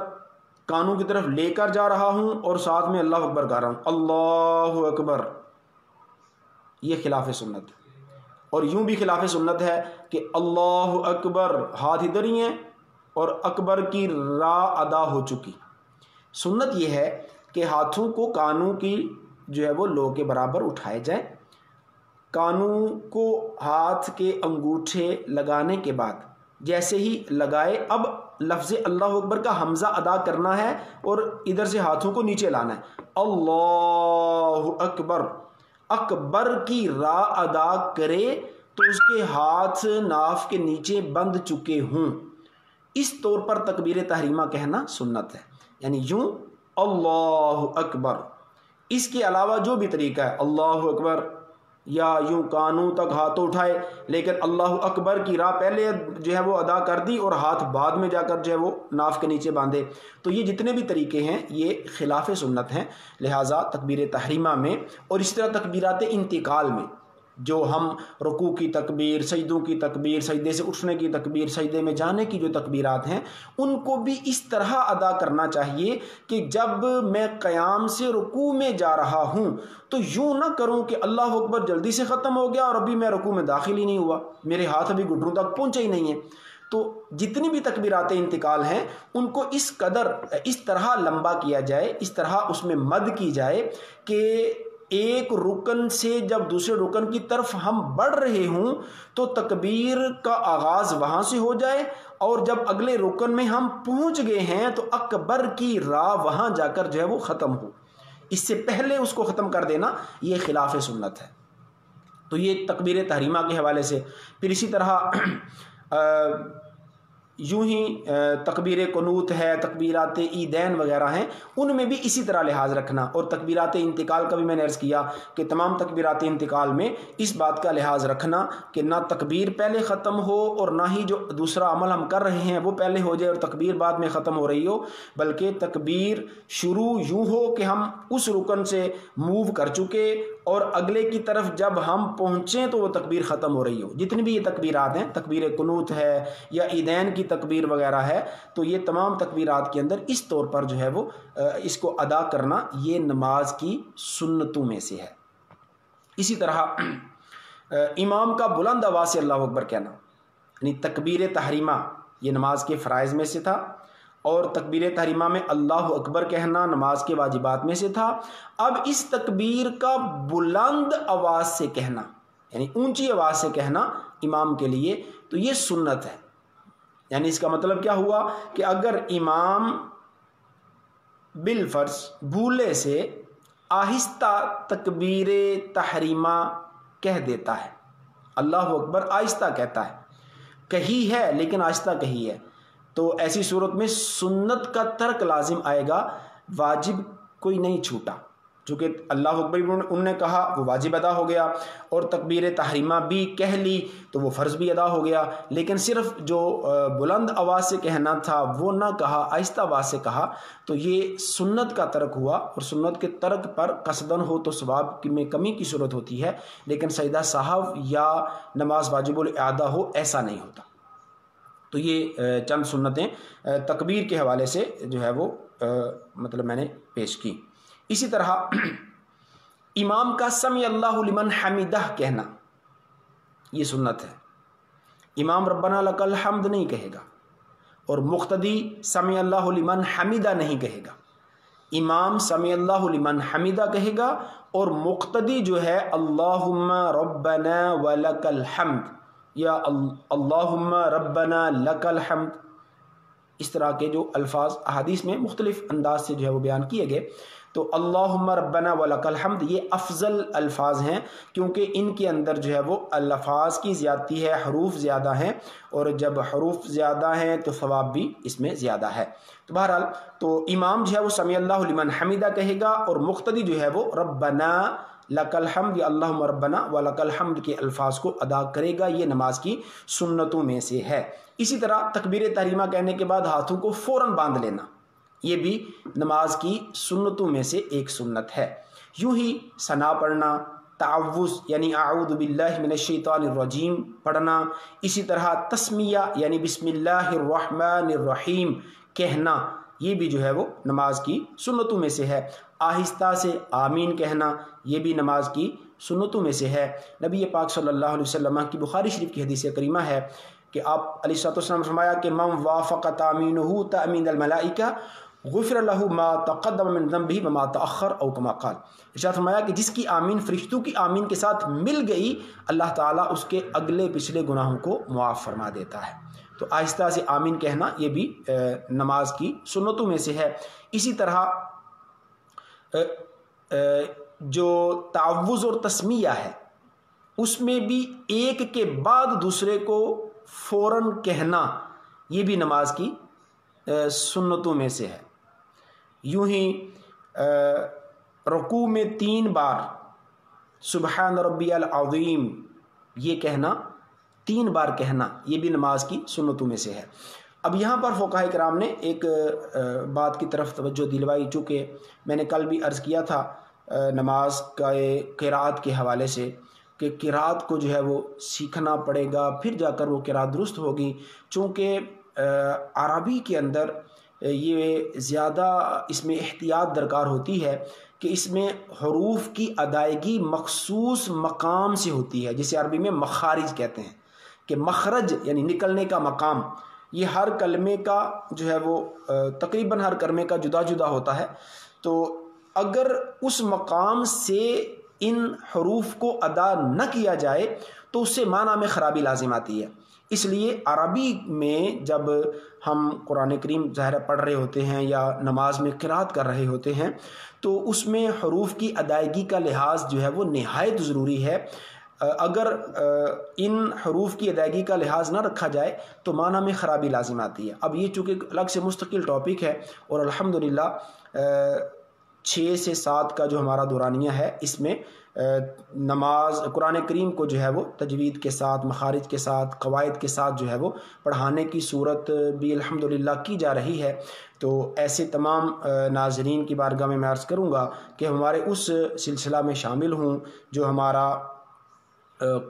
کانوں کی طرف لے کر جا رہا ہوں اور ساتھ میں اللہ اکبر کہہ رہا ہوں، اللہ اکبر، یہ خلاف سنت. اور یوں بھی خلاف سنت ہے کہ اللہ اکبر ہاتھ ادھر ہی ہیں اور اکبر کی را ادا ہو چکی. سنت یہ ہے کہ ہاتھوں کو کانوں کی جو ہے وہ لو کے برابر اٹھائے جائیں. کانوں کو ہاتھ کے انگوٹھے لگانے کے بعد جیسے ہی لگائے، اب لفظ اللہ اکبر کا حمزہ ادا کرنا ہے اور ادھر سے ہاتھوں کو نیچے لانا ہے. اللہ اکبر، اکبر کی را ادا کرے تو اس کے ہاتھ ناف کے نیچے بند چکے ہوں. اس طور پر تکبیر تحریمہ کہنا سنت ہے، یعنی یوں اللہ اکبر. اس کے علاوہ جو بھی طریقہ ہے، اللہ اکبر یا یوں کانوں تک ہاتھوں اٹھائے لیکن اللہ اکبر کی راہ پہلے جو ہے وہ ادا کر دی اور ہاتھ بعد میں جا کر جو ہے وہ ناف کے نیچے باندھے، تو یہ جتنے بھی طریقے ہیں یہ خلاف سنت ہیں. لہٰذا تکبیر تحریمہ میں اور اس طرح تکبیرات انتقال میں جو ہم رکوع کی تکبیر، سجدوں کی تکبیر، سجدے سے اٹھنے کی تکبیر، سجدے میں جانے کی جو تکبیرات ہیں ان کو بھی اس طرح ادا کرنا چاہیے کہ جب میں قیام سے رکوع میں جا رہا ہوں تو یوں نہ کروں کہ اللہ اکبر جلدی سے ختم ہو گیا اور ابھی میں رکوع میں داخل ہی نہیں ہوا، میرے ہاتھ ابھی گھٹنوں تک پہنچے ہی نہیں ہیں. تو جتنی بھی تکبیرات انتقال ہیں ان کو اس قدر اس طرح لمبا کیا جائے، اس طرح اس میں مد کی جائے کہ ایک رکن سے جب دوسرے رکن کی طرف ہم بڑھ رہے ہوں تو تکبیر کا آغاز وہاں سے ہو جائے، اور جب اگلے رکن میں ہم پہنچ گئے ہیں تو اکبر کی راہ وہاں جا کر جو ہے وہ ختم ہو. اس سے پہلے اس کو ختم کر دینا یہ خلاف سنت ہے. تو یہ تکبیر تحریمہ کے حوالے سے. پھر اسی طرح یوں ہی تکبیر قنوت ہے، تکبیرات عیدین وغیرہ ہیں، ان میں بھی اسی طرح لحاظ رکھنا. اور تکبیرات انتقال کا بھی میں نے عرض کیا کہ تمام تکبیرات انتقال میں اس بات کا لحاظ رکھنا کہ نہ تکبیر پہلے ختم ہو اور نہ ہی جو دوسرا عمل ہم کر رہے ہیں وہ پہلے ہو جائے اور تکبیر بعد میں ختم ہو رہی ہو، بلکہ تکبیر شروع یوں ہو کہ ہم اس رکن سے موو کر چکے اور اگلے کی طرف جب ہم پہنچیں تو وہ تکبیر ختم ہو رہی ہو. جتنی بھی یہ تکبیرات ہیں، تکبیر قنوت ہے یا عیدین کی تکبیر وغیرہ ہے، تو یہ تمام تکبیرات کے اندر اس طور پر جو ہے وہ اس کو ادا کرنا یہ نماز کی سنتوں میں سے ہے. اسی طرح امام کا بلند آواز سے اللہ اکبر کہنا، یعنی تکبیر تحریمہ یہ نماز کے فرائض میں سے تھا، اور تکبیر تحریمہ میں اللہ اکبر کہنا نماز کے واجبات میں سے تھا. اب اس تکبیر کا بلند آواز سے کہنا یعنی اونچی آواز سے کہنا امام کے لیے، تو یہ سنت ہے۔ یعنی اس کا مطلب کیا ہوا کہ اگر امام بالفرض بھولے سے آہستہ تکبیر تحریمہ کہہ دیتا ہے، اللہ اکبر آہستہ کہتا ہے، کہی ہے لیکن آہستہ کہی ہے، تو ایسی صورت میں سنت کا ترک لازم آئے گا، واجب کوئی نہیں چھوٹا، چونکہ اللہ اکبر انہوں نے کہا وہ واجب ادا ہو گیا، اور تکبیر تحریمہ بھی کہہ لی تو وہ فرض بھی ادا ہو گیا، لیکن صرف جو بلند آواز سے کہنا تھا وہ نہ کہا، آہستہ آواز سے کہا، تو یہ سنت کا ترک ہوا، اور سنت کے ترک پر قصدن ہو تو ثواب میں کمی کی صورت ہوتی ہے، لیکن سجدہ سہو یا نماز واجب الاعادہ ہو ایسا نہیں ہوتا۔ تو یہ چند سنتیں تکبیر کے حوالے سے جو ہے وہ مطلب میں نے پیش کی۔ اسی طرح امام کا سمع اللہ لمن حمدہ کہنا یہ سنت ہے، امام ربنا لک الحمد نہیں کہے گا، اور مقتدی سمع اللہ لمن حمدہ نہیں کہے گا، امام سمع اللہ لمن حمدہ کہے گا، اور مقتدی جو ہے اللہم ربنا ولک الحمد یا اللہم ربنا لک الحمد، اس طرح کے جو الفاظ احادیث میں مختلف انداز سے جو ہے وہ بیان کیے گئے، تو اللہم ربنا ولک الحمد یہ افضل الفاظ ہیں، کیونکہ ان کے اندر جو ہے وہ الفاظ کی زیادتی ہے، حروف زیادہ ہیں، اور جب حروف زیادہ ہیں تو ثواب بھی اس میں زیادہ ہے۔ تو بہرحال تو امام جو ہے وہ سمع اللہ لمن حمدہ کہے گا، اور مقتدی جو ہے وہ ربنا لک الحمد یا اللہم ربنا ولک الحمد کے الفاظ کو ادا کرے گا، یہ نماز کی سنتوں میں سے ہے۔ اسی طرح تکبیر تحریمہ کہنے کے بعد ہاتھوں کو فوراً باندھ لینا، یہ بھی نماز کی سنتوں میں سے ایک سنت ہے۔ یوں ہی ثنا پڑھنا، تعوذ یعنی اعوذ باللہ من الشیطان الرجیم پڑھنا، اسی طرح تسمیہ یعنی بسم اللہ الرحمن الرحیم کہنا، یہ بھی جو ہے وہ نماز کی سنتوں میں سے ہے۔ آہستہ سے آمین کہنا یہ بھی نماز کی سنتوں میں سے ہے۔ نبی پاک صلی اللہ علیہ وسلم کی بخاری شریف کی حدیث کریمہ ہے کہ آپ علیہ السلام نے فرمایا کہ من وافق تامینہ تامین الملائکہ غفر له ما تقدم من ذنبہ وما تأخر او کما قال، ارشاد فرمایا کہ جس کی آمین فرشتوں کی آمین کے ساتھ مل گئی، اللہ تعالیٰ اس کے اگلے پچھلے گناہوں کو معاف فرما دیتا ہے۔ تو آہستہ سے آمین کہنا یہ بھی نماز کی سنتوں میں سے ہے۔ اسی طرح جو تعوذ اور تسمیہ ہے اس میں بھی ایک کے بعد دوسرے کو فوراً کہنا یہ بھی نماز کی سنتوں میں سے ہے۔ یوں ہی رکوع میں 3 بار سبحان ربی العظیم یہ کہنا، 3 بار کہنا یہ بھی نماز کی سنتوں میں سے ہے۔ اب یہاں پر فقہاء کرام نے ایک بات کی طرف توجہ دلوائی، چونکہ میں نے کل بھی عرض کیا تھا نماز کا قرات کے حوالے سے کہ قرات کو جو ہے وہ سیکھنا پڑے گا، پھر جا کر وہ قرات درست ہوگی، چونکہ عربی کے اندر یہ زیادہ اس میں احتیاط درکار ہوتی ہے کہ اس میں حروف کی ادائیگی مخصوص مقام سے ہوتی ہے، جسے عربی میں مخارج کہتے ہیں، کہ مخرج یعنی نکلنے کا مقام، یہ ہر کلمے کا جو ہے وہ تقریباً ہر کلمے کا جدا جدا ہوتا ہے، تو اگر اس مقام سے ان حروف کو ادا نہ کیا جائے تو اس سے معنی میں خرابی لازم آتی ہے۔ اس لیے عربی میں جب ہم قرآن کریم ظاہر پڑھ رہے ہوتے ہیں یا نماز میں قرات کر رہے ہوتے ہیں تو اس میں حروف کی ادائیگی کا لحاظ جو ہے وہ نہایت ضروری ہے۔ اگر ان حروف کی ادائیگی کا لحاظ نہ رکھا جائے تو معنی میں خرابی لازم آتی ہے۔ اب یہ چونکہ الگ سے مستقل ٹاپک ہے، اور الحمدللہ 6 سے 7 کا جو ہمارا دورانیہ ہے اس میں نماز قرآن کریم کو جو ہے وہ تجوید کے ساتھ، مخارج کے ساتھ، قواعد کے ساتھ جو ہے وہ پڑھانے کی صورت بھی الحمدللہ کی جا رہی ہے۔ تو ایسے تمام ناظرین کی بارگاہ میں عرض کروں گا کہ ہمارے اس سلسلہ میں شامل ہوں جو ہمارا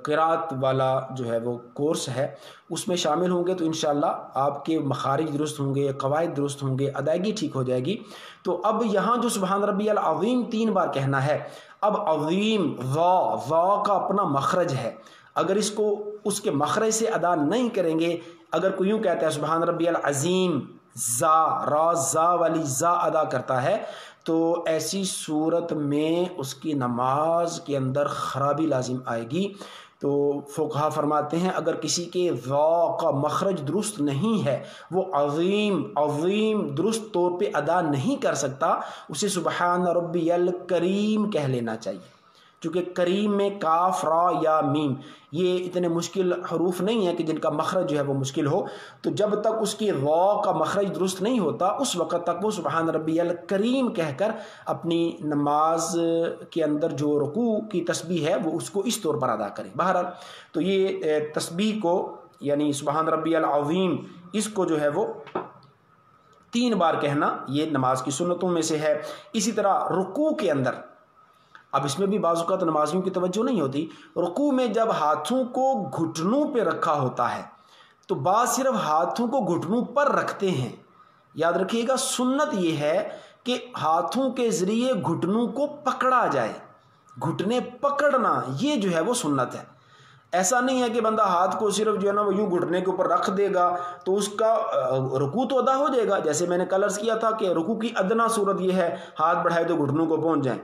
قرات والا جو ہے وہ کورس ہے، اس میں شامل ہوں گے تو انشاءاللہ آپ کے مخارج درست ہوں گے، قواعد درست ہوں گے، ادائیگی ٹھیک ہو جائے گی۔ تو اب یہاں جو سبحان ربی العظیم 3 بار کہنا ہے، اب عظیم وا کا اپنا مخرج ہے، اگر اس کو اس کے مخرج سے ادا نہیں کریں گے، اگر کوئی یوں کہتا ہے سبحان ربی العظیم زا والی زا ادا کرتا ہے تو ایسی صورت میں اس کی نماز کے اندر خرابی لازم آئے گی۔ تو فقہا فرماتے ہیں اگر کسی کے ذا کا مخرج درست نہیں ہے، وہ عظیم درست طور پہ ادا نہیں کر سکتا، اسے سبحان ربی الکریم کہہ لینا چاہیے، چونکہ کریم میں کاف را یا میم یہ اتنے مشکل حروف نہیں ہیں کہ جن کا مخرج جو ہے وہ مشکل ہو، تو جب تک اس کی را کا مخرج درست نہیں ہوتا اس وقت تک وہ سبحان ربی الکریم کہہ کر اپنی نماز کے اندر جو رکوع کی تسبیح ہے وہ اس کو اس طور پر ادا کرے۔ بہرحال تو یہ تسبیح کو یعنی سبحان ربی العظیم اس کو جو ہے وہ 3 بار کہنا یہ نماز کی سنتوں میں سے ہے۔ اسی طرح رکوع کے اندر، اب اس میں بھی بعض اوقات نمازیوں کی توجہ نہیں ہوتی، رکوع میں جب ہاتھوں کو گھٹنوں پہ رکھا ہوتا ہے تو بعض صرف ہاتھوں کو گھٹنوں پر رکھتے ہیں۔ یاد رکھیے گا سنت یہ ہے کہ ہاتھوں کے ذریعے گھٹنوں کو پکڑا جائے، گھٹنے پکڑنا یہ جو ہے وہ سنت ہے۔ ایسا نہیں ہے کہ بندہ ہاتھ کو صرف جو ہے نا وہ یوں گھٹنے کے اوپر رکھ دے گا تو اس کا رکوع تو ادا ہو جائے گا، جیسے میں نے کل عرض کیا تھا کہ رکوع کی ادنا صورت یہ ہے ہاتھ بڑھائے تو گھٹنوں کو پہنچ جائیں،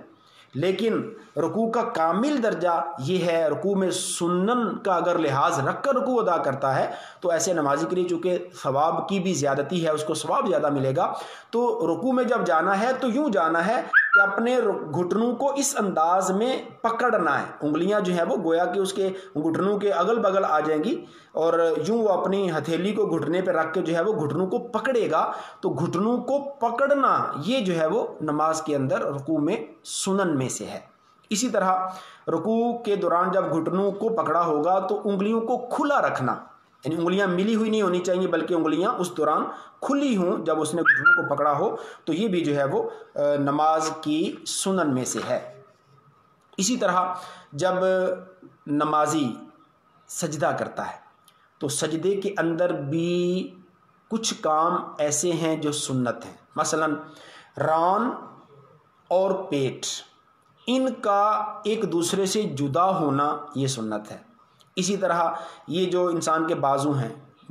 لیکن رکوع کا کامل درجہ یہ ہے رکوع میں سنن کا اگر لحاظ رکھ کر رکوع ادا کرتا ہے تو ایسے نمازی کے لیے چونکہ ثواب کی بھی زیادتی ہے، اس کو ثواب زیادہ ملے گا۔ تو رکوع میں جب جانا ہے تو یوں جانا ہے کہ اپنے گھٹنوں کو اس انداز میں پکڑنا ہے، انگلیاں جو ہیں وہ گویا کہ اس کے گھٹنوں کے اگل بغل آ جائیں گی اور یوں وہ اپنی ہتھیلی کو گھٹنے پہ رکھ کے جو ہے وہ گھٹنوں کو پکڑے گا، تو گھٹنوں کو پکڑنا یہ جو ہے وہ نماز کے اندر رکوع میں سنن میں سے ہے۔ اسی طرح رکوع کے دوران جب گھٹنوں کو پکڑا ہوگا تو انگلیوں کو کھلا رکھنا، یعنی انگلیاں ملی ہوئی نہیں ہونی چاہیے بلکہ انگلیاں اس دوران کھلی ہوں جب اس نے گھٹنوں کو پکڑا ہو، تو یہ بھی جو ہے وہ نماز کی سنن میں سے ہے۔ اسی طرح جب نمازی سجدہ کرتا ہے تو سجدے کے اندر بھی کچھ کام ایسے ہیں جو سنت ہیں، مثلا ران اور پیٹ ان کا ایک دوسرے سے جدا ہونا یہ سنت ہے۔ اسی طرح یہ جو انسان کے بازو ہیں،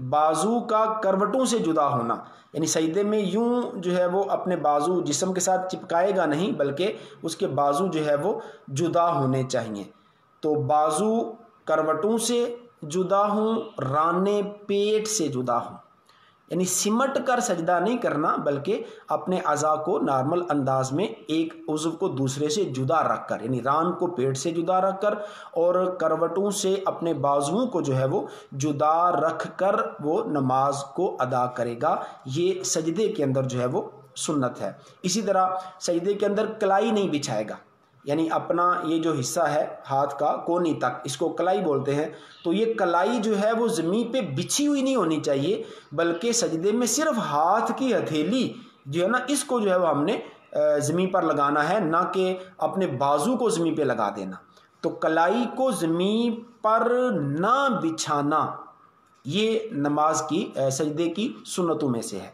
بازو کا کروٹوں سے جدا ہونا، یعنی سجدے میں یوں جو ہے وہ اپنے بازو جسم کے ساتھ چپکائے گا نہیں بلکہ اس کے بازو جو ہے وہ جدا ہونے چاہیے، تو بازو کروٹوں سے جدا ہوں، رانے پیٹ سے جدا ہوں، یعنی سمٹ کر سجدہ نہیں کرنا بلکہ اپنے اعضاء کو نارمل انداز میں ایک عضو کو دوسرے سے جدا رکھ کر، یعنی ران کو پیٹ سے جدا رکھ کر اور کروٹوں سے اپنے بازوؤں کو جو ہے وہ جدا رکھ کر وہ نماز کو ادا کرے گا، یہ سجدے کے اندر جو ہے وہ سنت ہے۔ اسی طرح سجدے کے اندر کلائی نہیں بچھائے گا، یعنی اپنا یہ جو حصہ ہے ہاتھ کا کونی تک، اس کو کلائی بولتے ہیں، تو یہ کلائی جو ہے وہ زمین پہ بچھی ہوئی نہیں ہونی چاہیے بلکہ سجدے میں صرف ہاتھ کی ہتھیلی جو ہے نا اس کو جو ہے وہ ہم نے زمین پر لگانا ہے، نہ کہ اپنے بازو کو زمین پہ لگا دینا۔ تو کلائی کو زمین پر نہ بچھانا یہ نماز کی سجدے کی سنتوں میں سے ہے۔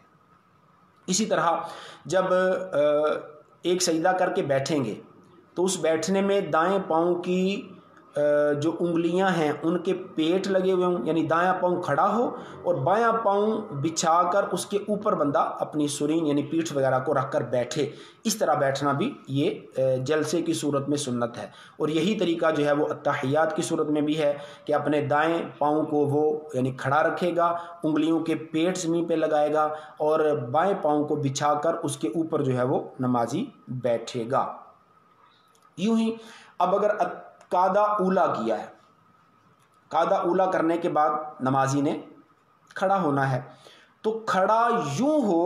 اسی طرح جب ایک سجدہ کر کے بیٹھیں گے تو اس بیٹھنے میں دائیں پاؤں کی جو انگلیاں ہیں ان کے پیٹ لگے ہوئے ہوں، یعنی دایاں پاؤں کھڑا ہو اور بایاں پاؤں بچھا کر اس کے اوپر بندہ اپنی سرین یعنی پیٹھ وغیرہ کو رکھ کر بیٹھے، اس طرح بیٹھنا بھی یہ جلسے کی صورت میں سنت ہے۔ اور یہی طریقہ جو ہے وہ التحیات کی صورت میں بھی ہے کہ اپنے دائیں پاؤں کو وہ یعنی کھڑا رکھے گا، انگلیوں کے پیٹ زمین پہ لگائے گا اور بائیں پاؤں کو بچھا کر اس کے اوپر جو ہے وہ نمازی بیٹھے گا۔ یوں ہی اب اگر قعدہ اولا کیا ہے، قعدہ اولا کرنے کے بعد نمازی نے کھڑا ہونا ہے، تو کھڑا یوں ہو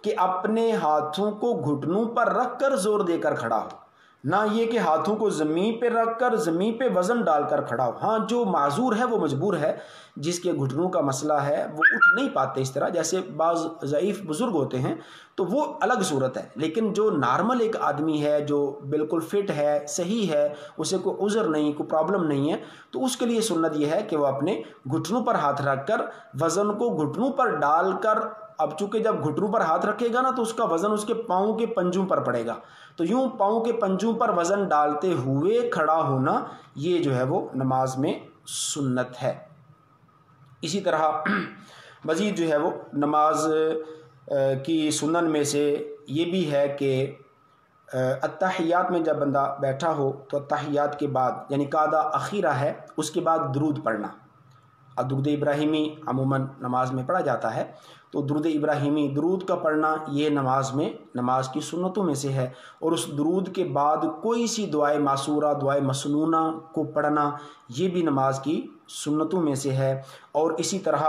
کہ اپنے ہاتھوں کو گھٹنوں پر رکھ کر زور دے کر کھڑا ہو، نہ یہ کہ ہاتھوں کو زمین پہ رکھ کر زمین پہ وزن ڈال کر کھڑا ہو۔ ہاں جو معذور ہے وہ مجبور ہے، جس کے گھٹنوں کا مسئلہ ہے وہ اٹھ نہیں پاتے اس طرح، جیسے بعض ضعیف بزرگ ہوتے ہیں تو وہ الگ صورت ہے، لیکن جو نارمل ایک آدمی ہے جو بالکل فٹ ہے، صحیح ہے، اسے کوئی عذر نہیں، کوئی پرابلم نہیں ہے، تو اس کے لیے سنت یہ ہے کہ وہ اپنے گھٹنوں پر ہاتھ رکھ کر وزن کو گھٹنوں پر ڈال کر، اب چونکہ جب گھٹنوں پر ہاتھ رکھے گا نا تو اس کا وزن اس کے پاؤں کے پنجوں پر پڑے گا، تو یوں پاؤں کے پنجوں پر وزن ڈالتے ہوئے کھڑا ہونا یہ جو ہے وہ نماز میں سنت ہے۔ اسی طرح مزید جو ہے وہ نماز کی سنن میں سے یہ بھی ہے کہ التحیات میں جب بندہ بیٹھا ہو تو التحیات کے بعد یعنی قاعدہ اخیرہ ہے، اس کے بعد درود پڑھنا. درود ابراہیمی عموماً نماز میں پڑھا جاتا ہے، تو درود ابراہیمی درود کا پڑھنا یہ نماز کی سنتوں میں سے ہے. اور اس درود کے بعد کوئی سی دعائے معصورہ، دعائے مسنونہ کو پڑھنا یہ بھی نماز کی سنتوں میں سے ہے. اور اسی طرح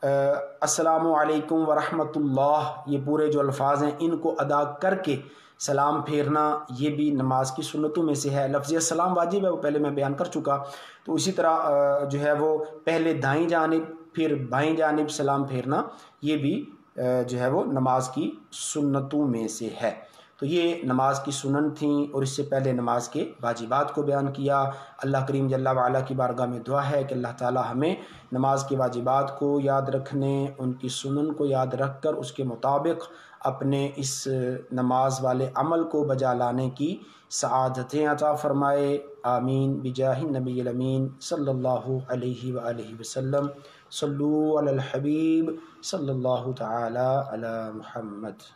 السلام علیکم ورحمۃ اللہ، یہ پورے جو الفاظ ہیں ان کو ادا کر کے سلام پھیرنا یہ بھی نماز کی سنتوں میں سے ہے. لفظ السلام واجب ہے، وہ پہلے میں بیان کر چکا. تو اسی طرح جو ہے وہ پہلے دائیں جانب پھر بائیں جانب سلام پھیرنا یہ بھی جو ہے وہ نماز کی سنتوں میں سے ہے. تو یہ نماز کی سنن تھیں، اور اس سے پہلے نماز کے واجبات کو بیان کیا. اللہ کریم جل وعلا کی بارگاہ میں دعا ہے کہ اللہ تعالی ہمیں نماز کے واجبات کو یاد رکھنے، ان کی سنن کو یاد رکھ کر اس کے مطابق اپنے اس نماز والے عمل کو بجا لانے کی سعادتیں عطا فرمائے. آمین بجاہ النبی الامین صلی اللہ علیہ وآلہ وسلم. صلو علی الحبیب صلی اللہ تعالی علی محمد.